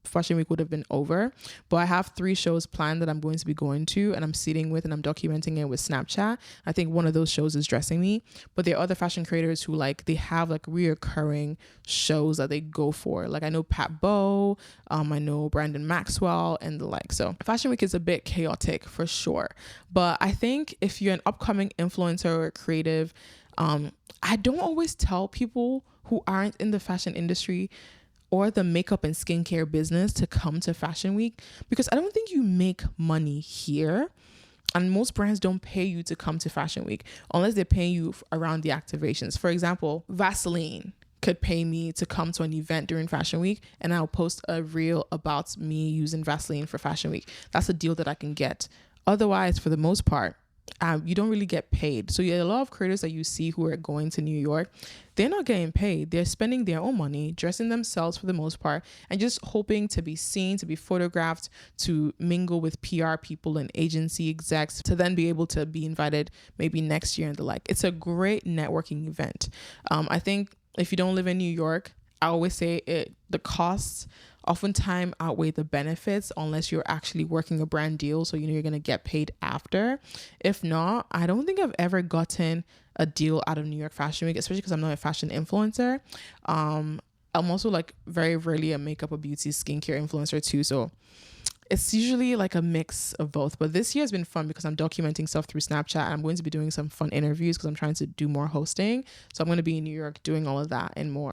Fashion Week would have been over. But I have 3 shows planned that I'm going to be going to, and I'm sitting with, and I'm documenting it with Snapchat. I think one of those shows is dressing me. But there are other fashion creators who like, they have like reoccurring shows that they go for. Like I know Pat Bow, I know Brandon Maxwell and the like. So Fashion Week is a bit chaotic for sure. But I think if you're an upcoming influencer or creative, I don't always tell people who aren't in the fashion industry or the makeup and skincare business to come to Fashion Week because I don't think you make money here. And most brands don't pay you to come to Fashion Week unless they're paying you around the activations. For example, Vaseline could pay me to come to an event during Fashion Week and I'll post a reel about me using Vaseline for Fashion Week. That's a deal that I can get. Otherwise, for the most part, you don't really get paid. So a lot of creators that you see who are going to New York, they're not getting paid. They're spending their own money, dressing themselves for the most part, and just hoping to be seen, to be photographed, to mingle with PR people and agency execs, to then be able to be invited maybe next year and the like. It's a great networking event. I think if you don't live in New York, I always say the costs oftentimes outweigh the benefits unless you're actually working a brand deal. So, you're going to get paid after. If not, I don't think I've ever gotten a deal out of New York Fashion Week, especially because I'm not a fashion influencer. I'm also like very rarely a makeup or beauty skincare influencer too. So it's usually like a mix of both. But this year has been fun because I'm documenting stuff through Snapchat. I'm going to be doing some fun interviews because I'm trying to do more hosting. So I'm going to be in New York doing all of that and more.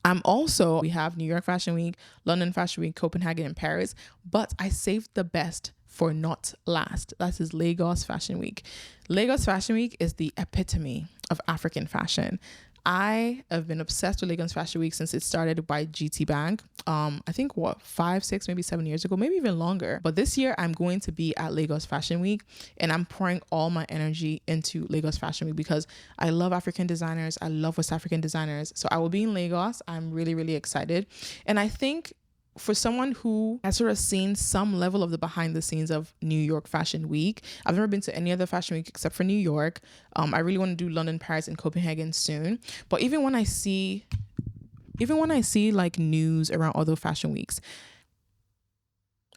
We have New York Fashion Week, London Fashion Week, Copenhagen and Paris. But I saved the best for not last. That is Lagos Fashion Week. Lagos Fashion Week is the epitome of African fashion. I have been obsessed with Lagos Fashion Week since it started by GT Bank. I think 5, 6, maybe 7 years ago, maybe even longer. But this year I'm going to be at Lagos Fashion Week, and I'm pouring all my energy into Lagos Fashion Week because I love African designers. I love West African designers. So I will be in Lagos. I'm really, really excited. And I think for someone who has sort of seen some level of the behind the scenes of New York Fashion Week, I've never been to any other fashion week except for New York. I really want to do London, Paris, and Copenhagen soon. But even when I see like news around other fashion weeks,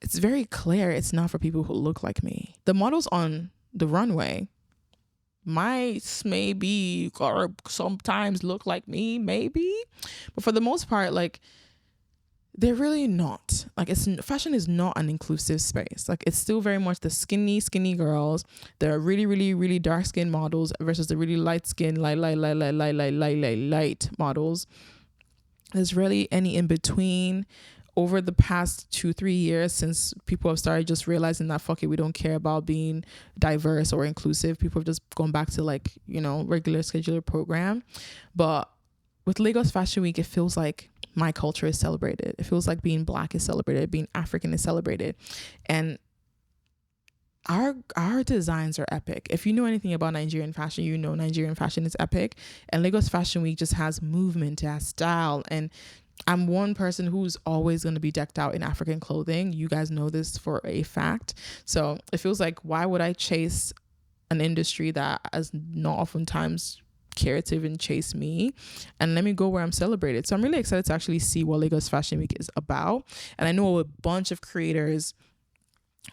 it's very clear it's not for people who look like me. The models on the runway might maybe or sometimes look like me, maybe, but for the most part, like, they're really not. Like, fashion is not an inclusive space. Like, it's still very much the skinny girls. They're really, really, really dark skinned models versus the really light skinned, light models. There's really any in between. Over the past 2-3 years, since people have started just realizing that, fuck it, we don't care about being diverse or inclusive, people have just gone back to, like, you know, regular scheduler program. But with Lagos Fashion Week, it feels like my culture is celebrated. It feels like being Black is celebrated, being African is celebrated. And our designs are epic. If you know anything about Nigerian fashion, you know Nigerian fashion is epic. And Lagos Fashion Week just has movement, it has style. And I'm one person who's always going to be decked out in African clothing. You guys know this for a fact. So it feels like, why would I chase an industry that is not oftentimes care to even chase me, and let me go where I'm celebrated. So I'm really excited to actually see what Lagos Fashion Week is about. And I know a bunch of creators,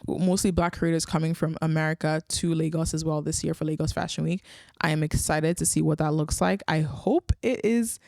mostly Black creators, coming from America to Lagos as well this year for Lagos Fashion Week. I am excited to see what that looks like. I hope it is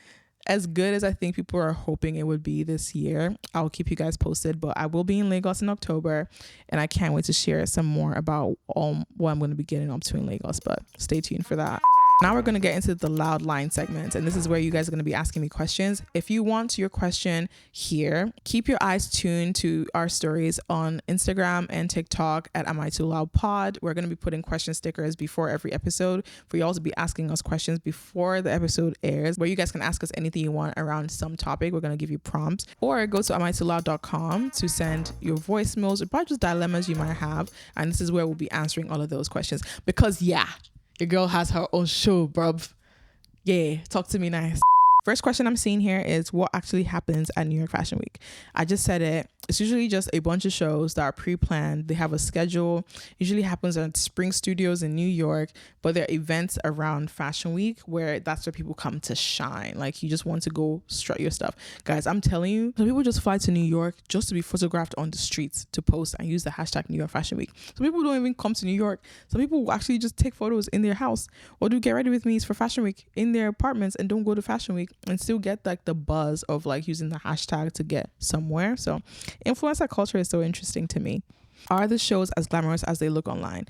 as good as I think people are hoping it would be this year. I'll keep you guys posted, but I will be in Lagos in October, and I can't wait to share some more about what I'm going to be getting up to in Lagos, but stay tuned for that. Now we're going to get into the loud line segment, and this is where you guys are going to be asking me questions. If you want your question here, keep your eyes tuned to our stories on Instagram and TikTok at Am I Too Loud Pod. We're going to be putting question stickers before every episode for y'all to be asking us questions before the episode airs, where you guys can ask us anything you want around some topic. We're going to give you prompts, or go to amitoloud.com to send your voicemails or probably just dilemmas you might have, and this is where we'll be answering all of those questions, because your girl has her own show, bruv. Yeah, talk to me nice. First question I'm seeing here is, what actually happens at New York Fashion Week? I just said it. It's usually just a bunch of shows that are pre-planned. They have a schedule. Usually happens at Spring Studios in New York, but there are events around Fashion Week where that's where people come to shine. Like, you just want to go strut your stuff. Guys, I'm telling you, some people just fly to New York just to be photographed on the streets, to post and use the hashtag New York Fashion Week. Some people don't even come to New York. Some people will actually just take photos in their house or do get ready with me's for Fashion Week in their apartments and don't go to Fashion Week and still get like the buzz of like using the hashtag to get somewhere. So influencer culture is so interesting to me. Are the shows as glamorous as they look online?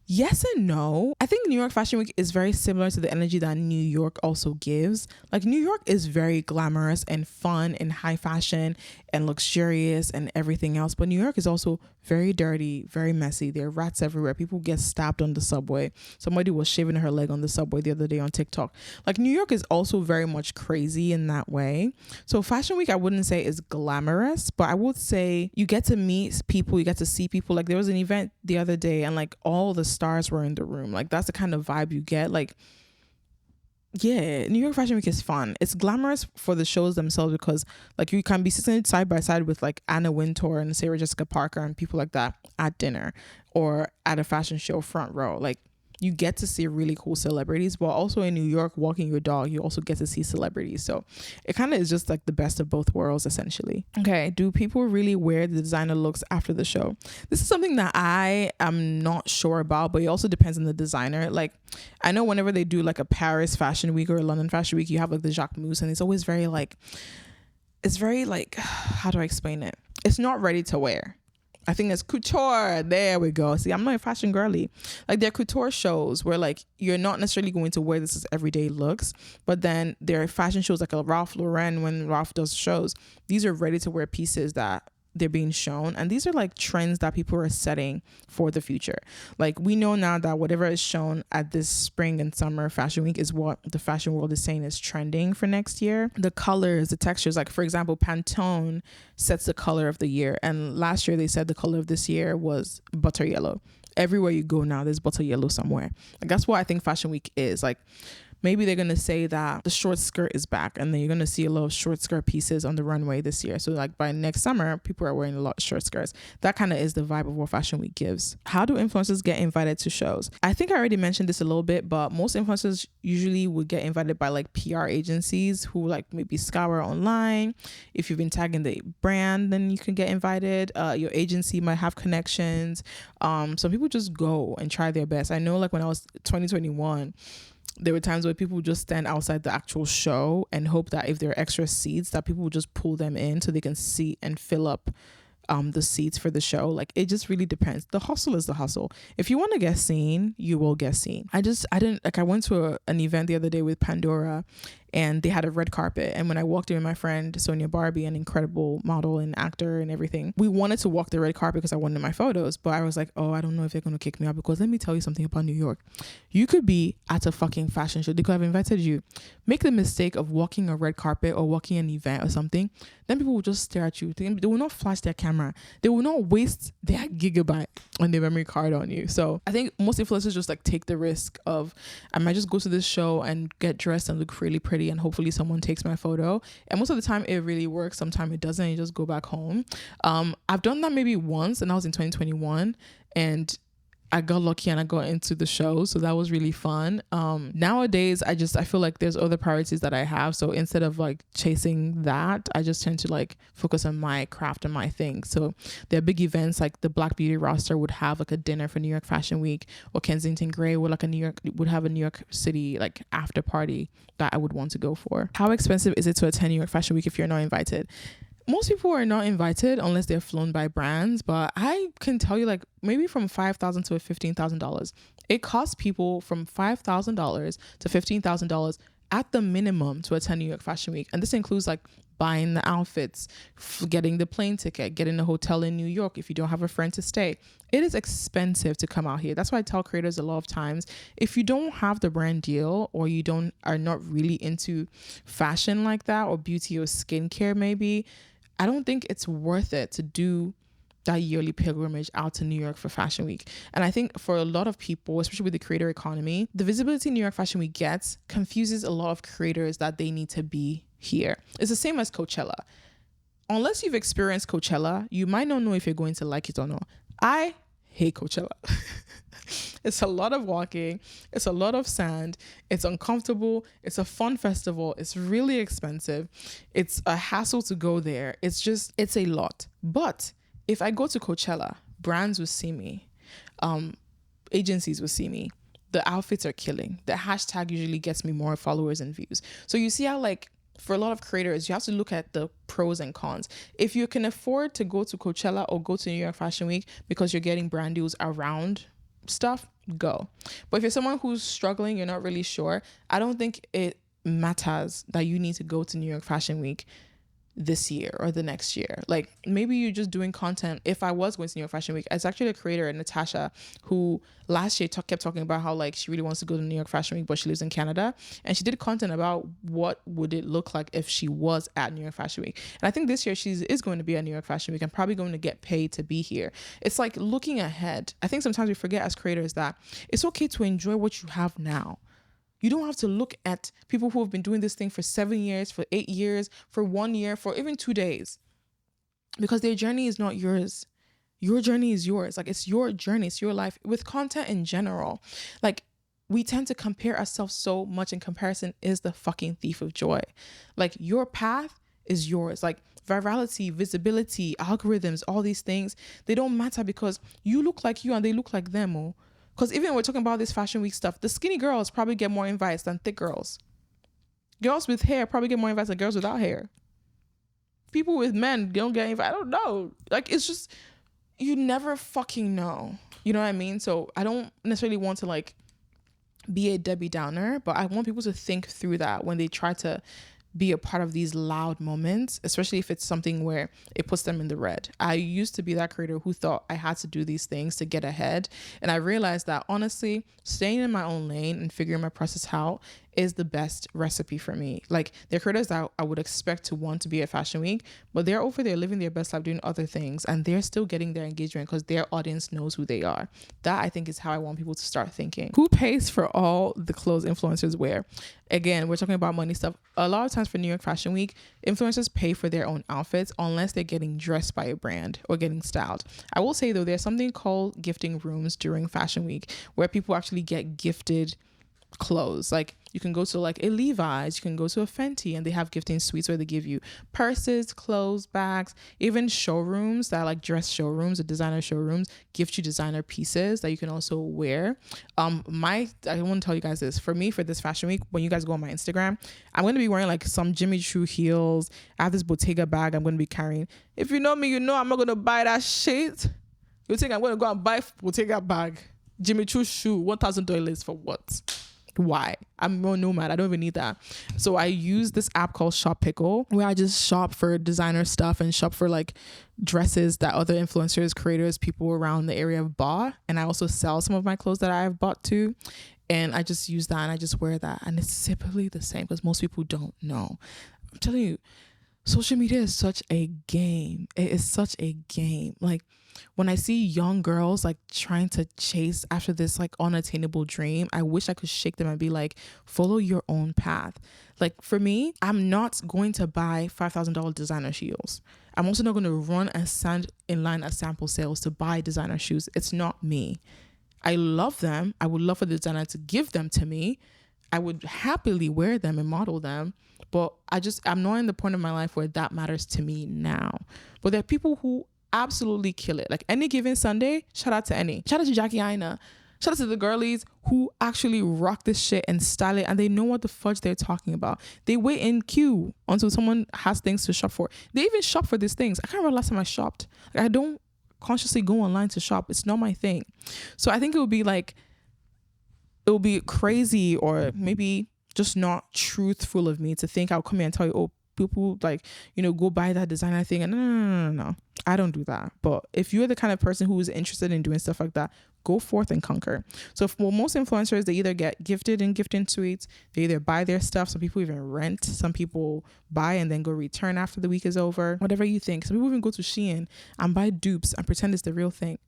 Yes and no. I think New York Fashion Week is very similar to the energy that New York also gives. Like, New York is very glamorous and fun and high fashion and luxurious and everything else. But New York is also very dirty, very messy. There are rats everywhere. People get stabbed on the subway. Somebody was shaving her leg on the subway the other day on TikTok. Like, New York is also very much crazy in that way. So Fashion Week, I wouldn't say is glamorous, but I would say you get to meet people, you get to see people. Like, there was an event the other day and like all the stars were in the room. Like, that's the kind of vibe you get. Like, yeah, New York Fashion Week is fun. It's glamorous for the shows themselves because like you can be sitting side by side with like Anna Wintour and Sarah Jessica Parker and people like that at dinner or at a fashion show front row. Like, you get to see really cool celebrities, but also in New York, walking your dog, you also get to see celebrities. So it kind of is just like the best of both worlds, essentially. Okay, do people really wear the designer looks after the show? This is something that I am not sure about, but it also depends on the designer. Like, I know whenever they do like a Paris Fashion Week or a London Fashion Week, you have like the Jacques Mousse, and it's always very like, how do I explain it? It's not ready to wear. I think it's couture. There we go. See, I'm not a fashion girly. Like, there are couture shows where like you're not necessarily going to wear this as everyday looks, but then there are fashion shows like a Ralph Lauren when Ralph does shows. These are ready to wear pieces that they're being shown, and these are like trends that people are setting for the future. Like, we know now that whatever is shown at this spring and summer fashion week is what the fashion world is saying is trending for next year. The colors, the textures, like for example, Pantone sets the color of the year, and last year they said the color of this year was butter yellow. Everywhere you go now, there's butter yellow somewhere. Like, that's what I think fashion week is. Like, maybe they're going to say that the short skirt is back, and then you're going to see a lot of short skirt pieces on the runway this year. So like by next summer, people are wearing a lot of short skirts. That kind of is the vibe of what fashion week gives. How do influencers get invited to shows? I think I already mentioned this a little bit, but most influencers usually would get invited by like PR agencies who like maybe scour online. If you've been tagging the brand, then you can get invited. Your agency might have connections. Some people just go and try their best. I know like when I was 2021, there were times where people would just stand outside the actual show and hope that if there are extra seats that people would just pull them in so they can sit and fill up the seats for the show. Like, it just really depends. The hustle is the hustle. If you want to get seen, you will get seen. I went to an event the other day with Pandora, and they had a red carpet, and when I walked in with my friend Sonia Barbie, an incredible model and actor and everything, we wanted to walk the red carpet because I wanted my photos, but I was like, oh, I don't know if they're going to kick me out, because let me tell you something about New York. You could be at a fucking fashion show, they could have invited you, make the mistake of walking a red carpet or walking an event or something, then people will just stare at you. They will not flash their camera, they will not waste their gigabyte on their memory card on you. So I think most influencers just like take the risk of, I might just go to this show and get dressed and look really pretty, and hopefully someone takes my photo. And most of the time it really works. Sometimes it doesn't. You just go back home. I've done that maybe once, and I was in 2021, and I got lucky and I got into the show, so that was really fun. Nowadays I feel like there's other priorities that I have, so instead of like chasing that, I just tend to like focus on my craft and my thing. So there are big events like the Black Beauty roster would have like a dinner for New York Fashion Week, or Kensington Grey would have a New York City like after party that I would want to go for. How expensive is it to attend New York Fashion Week if you're not invited? Most people are not invited unless they're flown by brands, but I can tell you like maybe from $5,000 to $15,000. It costs people from $5,000 to $15,000 at the minimum to attend New York Fashion Week. And this includes like buying the outfits, getting the plane ticket, getting a hotel in New York if you don't have a friend to stay. It is expensive to come out here. That's why I tell creators a lot of times, if you don't have the brand deal, or you are not really into fashion like that, or beauty or skincare maybe, I don't think it's worth it to do that yearly pilgrimage out to New York for Fashion Week. And I think for a lot of people, especially with the creator economy, the visibility New York Fashion Week gets confuses a lot of creators that they need to be here. It's the same as Coachella. Unless you've experienced Coachella, you might not know if you're going to like it or not. I hate Coachella. It's a lot of walking. It's a lot of sand. It's uncomfortable. It's a fun festival. It's really expensive. It's a hassle to go there. It's a lot. But if I go to Coachella, brands will see me. Agencies will see me. The outfits are killing. The hashtag usually gets me more followers and views. So you see how like, for a lot of creators, you have to look at the pros and cons. If you can afford to go to Coachella or go to New York Fashion Week because you're getting brand deals around stuff, go. But if you're someone who's struggling, you're not really sure, I don't think it matters that you need to go to New York Fashion Week this year or the next year. Like, maybe you're just doing content. If I was going to New York Fashion Week, it's actually a creator, Natasha, who last year kept talking about how like she really wants to go to New York Fashion Week, but she lives in Canada, and she did content about what would it look like if she was at New York Fashion Week. And I think this year she is going to be at New York Fashion Week and probably going to get paid to be here. It's like looking ahead. I think sometimes we forget as creators that it's okay to enjoy what you have now. You don't have to look at people who have been doing this thing for 7 years, for 8 years, for 1 year, for even 2 days, because their journey is not yours. Your journey is yours. Like, it's your journey. It's your life. With content in general, like, we tend to compare ourselves so much, and comparison is the fucking thief of joy. Like, your path is yours. Like, virality, visibility, algorithms, all these things, they don't matter because you look like you and they look like them. Oh. Because even when we're talking about this Fashion Week stuff, the skinny girls probably get more invites than thick girls. Girls with hair probably get more invites than girls without hair. People with men don't get invited. I don't know. Like, it's just, you never fucking know. You know what I mean? So I don't necessarily want to like be a Debbie Downer, but I want people to think through that when they try to be a part of these loud moments, especially if it's something where it puts them in the red. I used to be that creator who thought I had to do these things to get ahead. And I realized that honestly, staying in my own lane and figuring my process out is the best recipe for me. Like, there are creators that I would expect to want to be at Fashion Week, but they're over there living their best life doing other things, and they're still getting their engagement because their audience knows who they are. That, I think, is how I want people to start thinking. Who pays for all the clothes influencers wear? Again, we're talking about money stuff. A lot of times for New York Fashion Week, influencers pay for their own outfits unless they're getting dressed by a brand or getting styled. I will say though, there's something called gifting rooms during Fashion Week where people actually get gifted clothes. Like, you can go to like a Levi's, you can go to a Fenty, and they have gifting suites where they give you purses, clothes, bags. Even showrooms that are like dress showrooms or designer showrooms gift you designer pieces that you can also wear. I want to tell you guys this. For me, for this Fashion Week, when you guys go on my Instagram, I'm going to be wearing like some Jimmy Choo heels. I have this Bottega bag I'm going to be carrying. If you know me, you know I'm not going to buy that shit. You think I'm going to go and buy Bottega bag, Jimmy Choo shoe, $1,000 for what? Why? I'm more nomad. I don't even need that. So I use this app called Shop Pickle, where I just shop for designer stuff and shop for like dresses that other influencers, creators, people around the area have bought. And I also sell some of my clothes that I have bought too. And I just use that and I just wear that. And it's typically the same because most people don't know. I'm telling you, social media is such a game. It is such a game. Like, when I see young girls like trying to chase after this like unattainable dream, I wish I could shake them and be like, follow your own path. Like, for me, I'm not going to buy $5,000 designer heels. I'm also not going to run and stand in line at sample sales to buy designer shoes. It's not me. I love them. I would love for the designer to give them to me. I would happily wear them and model them. But I'm not in the point of my life where that matters to me now. But there are people who absolutely kill it. Like, any given Sunday, shout out to any. Shout out to Jackie Aina. Shout out to the girlies who actually rock this shit and style it, and they know what the fudge they're talking about. They wait in queue until someone has things to shop for. They even shop for these things. I can't remember last time I shopped. Like, I don't consciously go online to shop. It's not my thing. So I think it would be crazy or maybe just not truthful of me to think I'll come here and tell you, oh, people like, go buy that designer thing. And no. I don't do that. But if you're the kind of person who is interested in doing stuff like that, go forth and conquer. So for most influencers, they either get gifted in gifting suites, they either buy their stuff. Some people even rent. Some people buy and then go return after the week is over. Whatever you think. Some people even go to Shein and buy dupes and pretend it's the real thing.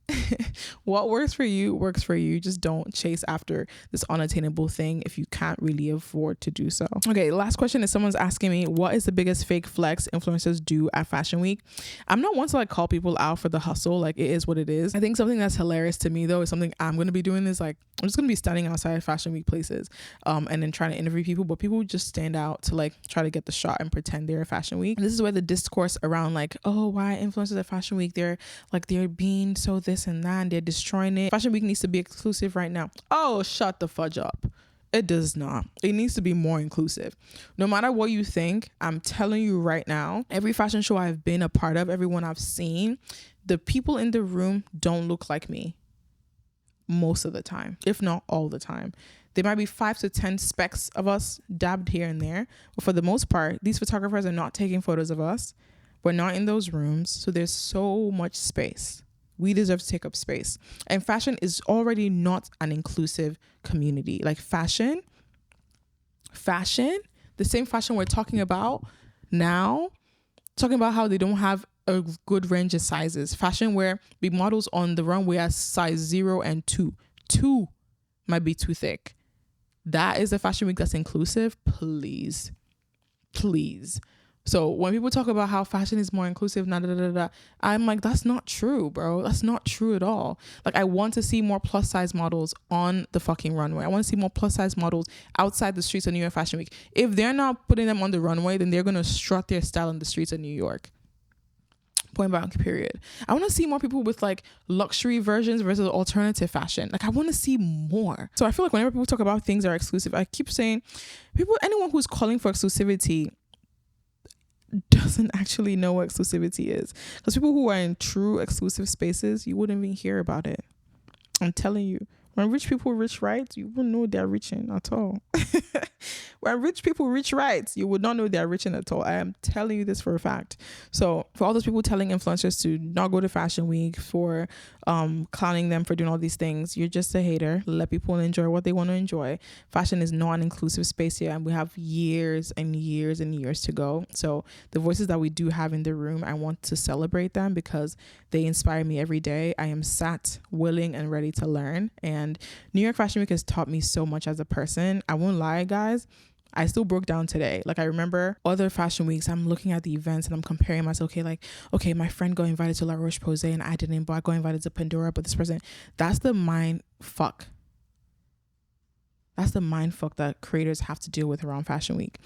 What works for you works for you. Just don't chase after this unattainable thing if you can't really afford to do so. Okay, last question is someone's asking me, what is the biggest fake flex influencers do at Fashion Week? I'm not one to like call people out for the hustle. Like, it is what it is. I think something that's hilarious to me though is something I'm going to be doing is like, I'm just going to be standing outside Fashion Week places and then trying to interview people, but people just stand out to like try to get the shot and pretend they're at Fashion Week. And this is where the discourse around like, oh, why influencers at Fashion Week, they're being so this and that and they're destroying it. Fashion Week needs to be exclusive right now. Oh, shut the fudge up. It does not. It needs to be more inclusive. No matter what you think, I'm telling you right now, every fashion show I've been a part of, everyone I've seen, the people in the room don't look like me most of the time, if not all the time. There might be 5 to 10 specks of us dabbed here and there, but for the most part, these photographers are not taking photos of us. We're not in those rooms, so there's so much space. We deserve to take up space. And fashion is already not an inclusive community. Like fashion, the same fashion we're talking about now, talking about how they don't have a good range of sizes. Fashion where the models on the runway are size 0 and 2. 2 might be too thick. That is a Fashion Week that's inclusive. Please. So when people talk about how fashion is more inclusive, I'm like, that's not true, bro. That's not true at all. Like, I want to see more plus size models on the fucking runway. I want to see more plus size models outside the streets of New York Fashion Week. If they're not putting them on the runway, then they're going to strut their style in the streets of New York. Point blank, period. I want to see more people with like luxury versions versus alternative fashion. Like, I want to see more. So I feel like whenever people talk about things that are exclusive, I keep saying anyone who's calling for exclusivity doesn't actually know what exclusivity is. Because people who are in true exclusive spaces, you wouldn't even hear about it. I'm telling you, When rich people reach right, you won't know they're reaching at all. When rich people reach right, you would not know they're reaching at all. I am telling you this for a fact. So for all those people telling influencers to not go to Fashion Week, for clowning them for doing all these things, you're just a hater. Let people enjoy what they want to enjoy. Fashion is not an inclusive space here, and we have years and years and years to go. So the voices that we do have in the room, I want to celebrate them because they inspire me every day. I am sat, willing, and ready to learn. And New York Fashion Week has taught me so much as a person. I won't lie, guys. I still broke down today. Like, I remember other fashion weeks, I'm looking at the events and I'm comparing myself. Okay, my friend got invited to La Roche-Posay and I didn't, but I got invited to Pandora, but this person, that's the mind fuck. That's the mind fuck that creators have to deal with around Fashion Week.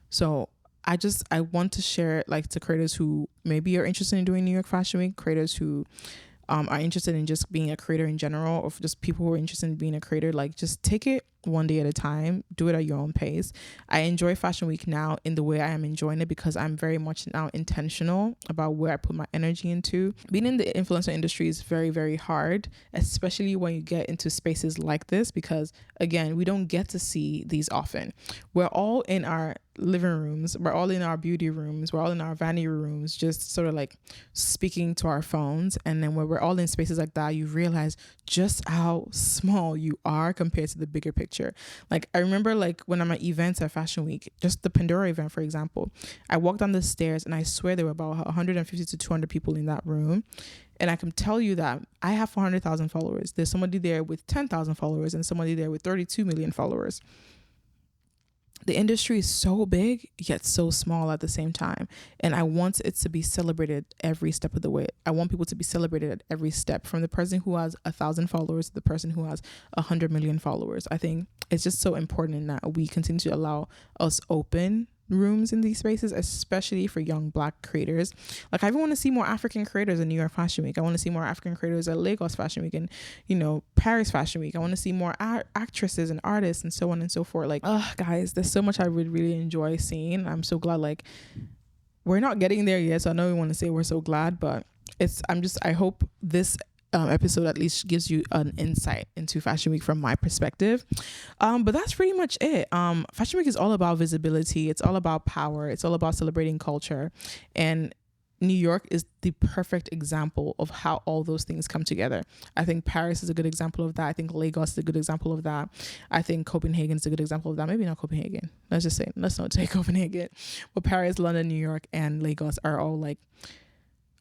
So I want to share, like, to creators who maybe are interested in doing New York Fashion Week, creators who are interested in just being a creator in general, or just people who are interested in being a creator, like, just take it one day at a time, do it at your own pace. I enjoy Fashion Week now in the way I am enjoying it because I'm very much now intentional about where I put my energy into. Being in the influencer industry is very, very hard, especially when you get into spaces like this, because again, we don't get to see these often. We're all in our living rooms, we're all in our beauty rooms, we're all in our vanity rooms, just sort of like speaking to our phones. And then when we're all in spaces like that, you realize just how small you are compared to the bigger picture. Like, I remember, like, when I'm at events at Fashion Week, just the Pandora event, for example, I walked down the stairs and I swear there were about 150 to 200 people in that room. And I can tell you that I have 400,000 followers. There's somebody there with 10,000 followers and somebody there with 32 million followers. The industry is so big, yet so small at the same time. And I want it to be celebrated every step of the way. I want people to be celebrated at every step, from the person who has 1,000 followers to the person who has 100 million followers. I think it's just so important that we continue to allow us open rooms in these spaces, especially for young Black creators. Like, I even want to see more African creators in New York Fashion Week. I want to see more African creators at Lagos Fashion Week and, Paris Fashion Week. I want to see more actresses and artists and so on and so forth. Like, guys, there's so much I would really enjoy seeing. I'm so glad, like, we're not getting there yet, so I know we want to say we're so glad, but I hope this episode at least gives you an insight into Fashion Week from my perspective. But that's pretty much it. Fashion Week is all about visibility. It's all about power. It's all about celebrating culture. And New York is the perfect example of how all those things come together. I think Paris is a good example of that. I think Lagos is a good example of that. I think Copenhagen is a good example of that. Maybe not Copenhagen. Let's not take Copenhagen. But Paris, London, New York, and Lagos are all like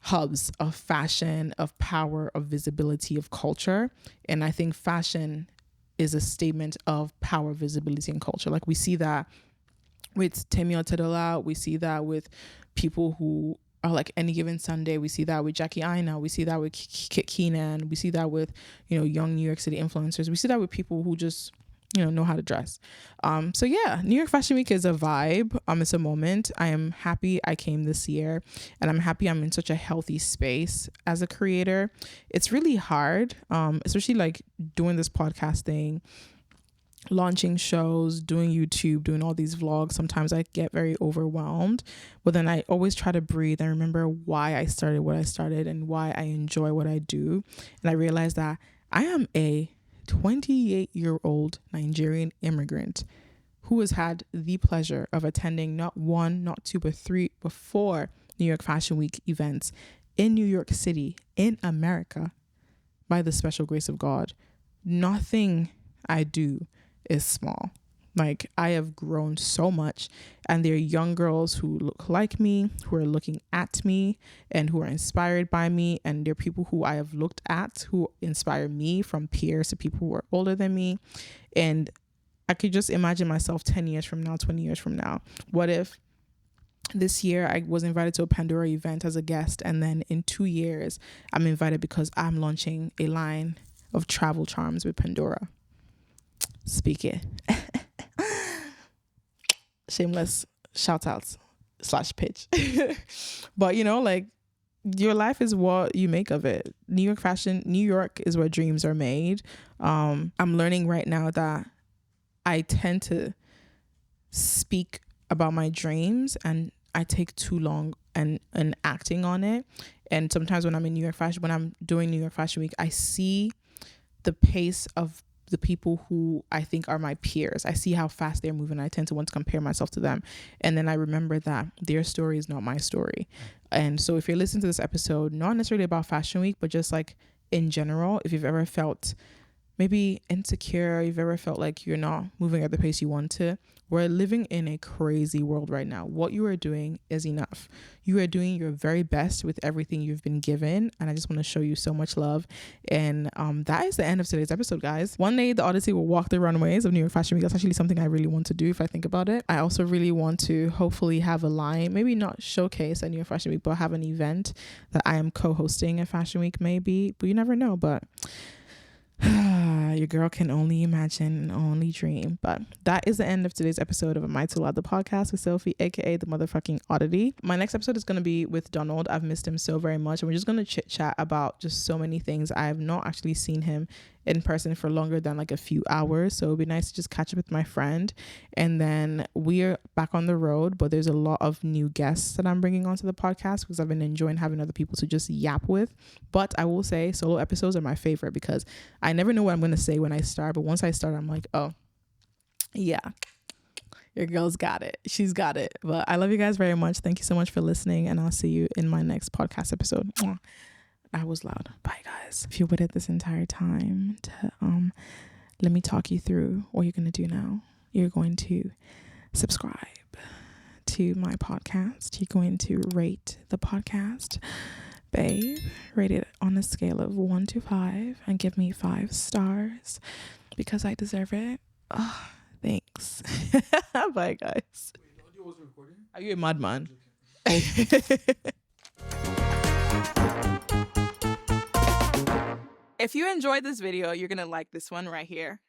hubs of fashion, of power, of visibility, of culture. And I think fashion is a statement of power, visibility, and culture. Like, we see that with Temi Otedola, we see that with people who are like Any Given Sunday, we see that with Jackie Aina, we see that with Kit Keenan, we see that with, young New York City influencers, we see that with people who just know how to dress. So yeah, New York Fashion Week is a vibe. It's a moment. I am happy I came this year, and I'm happy I'm in such a healthy space as a creator. It's really hard, especially like doing this podcast thing, launching shows, doing YouTube, doing all these vlogs. Sometimes I get very overwhelmed, but then I always try to breathe and remember why I started what I started and why I enjoy what I do. And I realized that I am a 28-year-old Nigerian immigrant who has had the pleasure of attending not one, not two, but three, but four New York Fashion Week events in New York City, in America, by the special grace of God. Nothing I do is small. Like, I have grown so much, and there are young girls who look like me, who are looking at me, and who are inspired by me. And there are people who I have looked at who inspire me, from peers to people who are older than me. And I could just imagine myself 10 years from now, 20 years from now. What if this year I was invited to a Pandora event as a guest, and then in 2 years I'm invited because I'm launching a line of travel charms with Pandora? Speak it. Shameless shout outs / pitch. But like, your life is what you make of it. New York is where dreams are made. I'm learning right now that I tend to speak about my dreams and I take too long and acting on it. And sometimes when I'm doing New York Fashion Week, I see the pace of the people who I think are my peers. I see how fast they're moving. I tend to want to compare myself to them. And then I remember that their story is not my story. And so if you're listening to this episode, not necessarily about Fashion Week, but just like in general, if you've ever felt maybe insecure, you've ever felt like you're not moving at the pace you want to, we're living in a crazy world right now. What you are doing is enough. You are doing your very best with everything you've been given. And I just want to show you so much love. And that is the end of today's episode, guys. One day the Oddity will walk the runways of New York Fashion Week. That's actually something I really want to do if I think about it. I also really want to hopefully have a line, maybe not showcase at New York Fashion Week, but have an event that I am co-hosting at Fashion Week maybe. But you never know. But your girl can only imagine and only dream. But that is the end of today's episode of Am I Too Loud, the podcast with Sophie, aka the motherfucking Oddity. My next episode is going to be with Donald. I've missed him so very much, and we're just going to chit chat about just so many things. I have not actually seen him in person for longer than like a few hours, so it'd be nice to just catch up with my friend. And then we're back on the road, but there's a lot of new guests that I'm bringing onto the podcast because I've been enjoying having other people to just yap with. But I will say solo episodes are my favorite because I never know what I'm going to say when I start, but once I start I'm like, oh yeah, your girl's got it, she's got it. But I love you guys very much. Thank you so much for listening, and I'll see you in my next podcast episode. I was loud. Bye, guys. If you're with it this entire time, let me talk you through what you're going to do now. You're going to subscribe to my podcast. You're going to rate the podcast. Babe, rate it on a scale of 1 to 5 and give me 5 stars because I deserve it. Oh, thanks. Bye, guys. Wait, the audio wasn't recording? Are you a madman? If you enjoyed this video, you're going to like this one right here.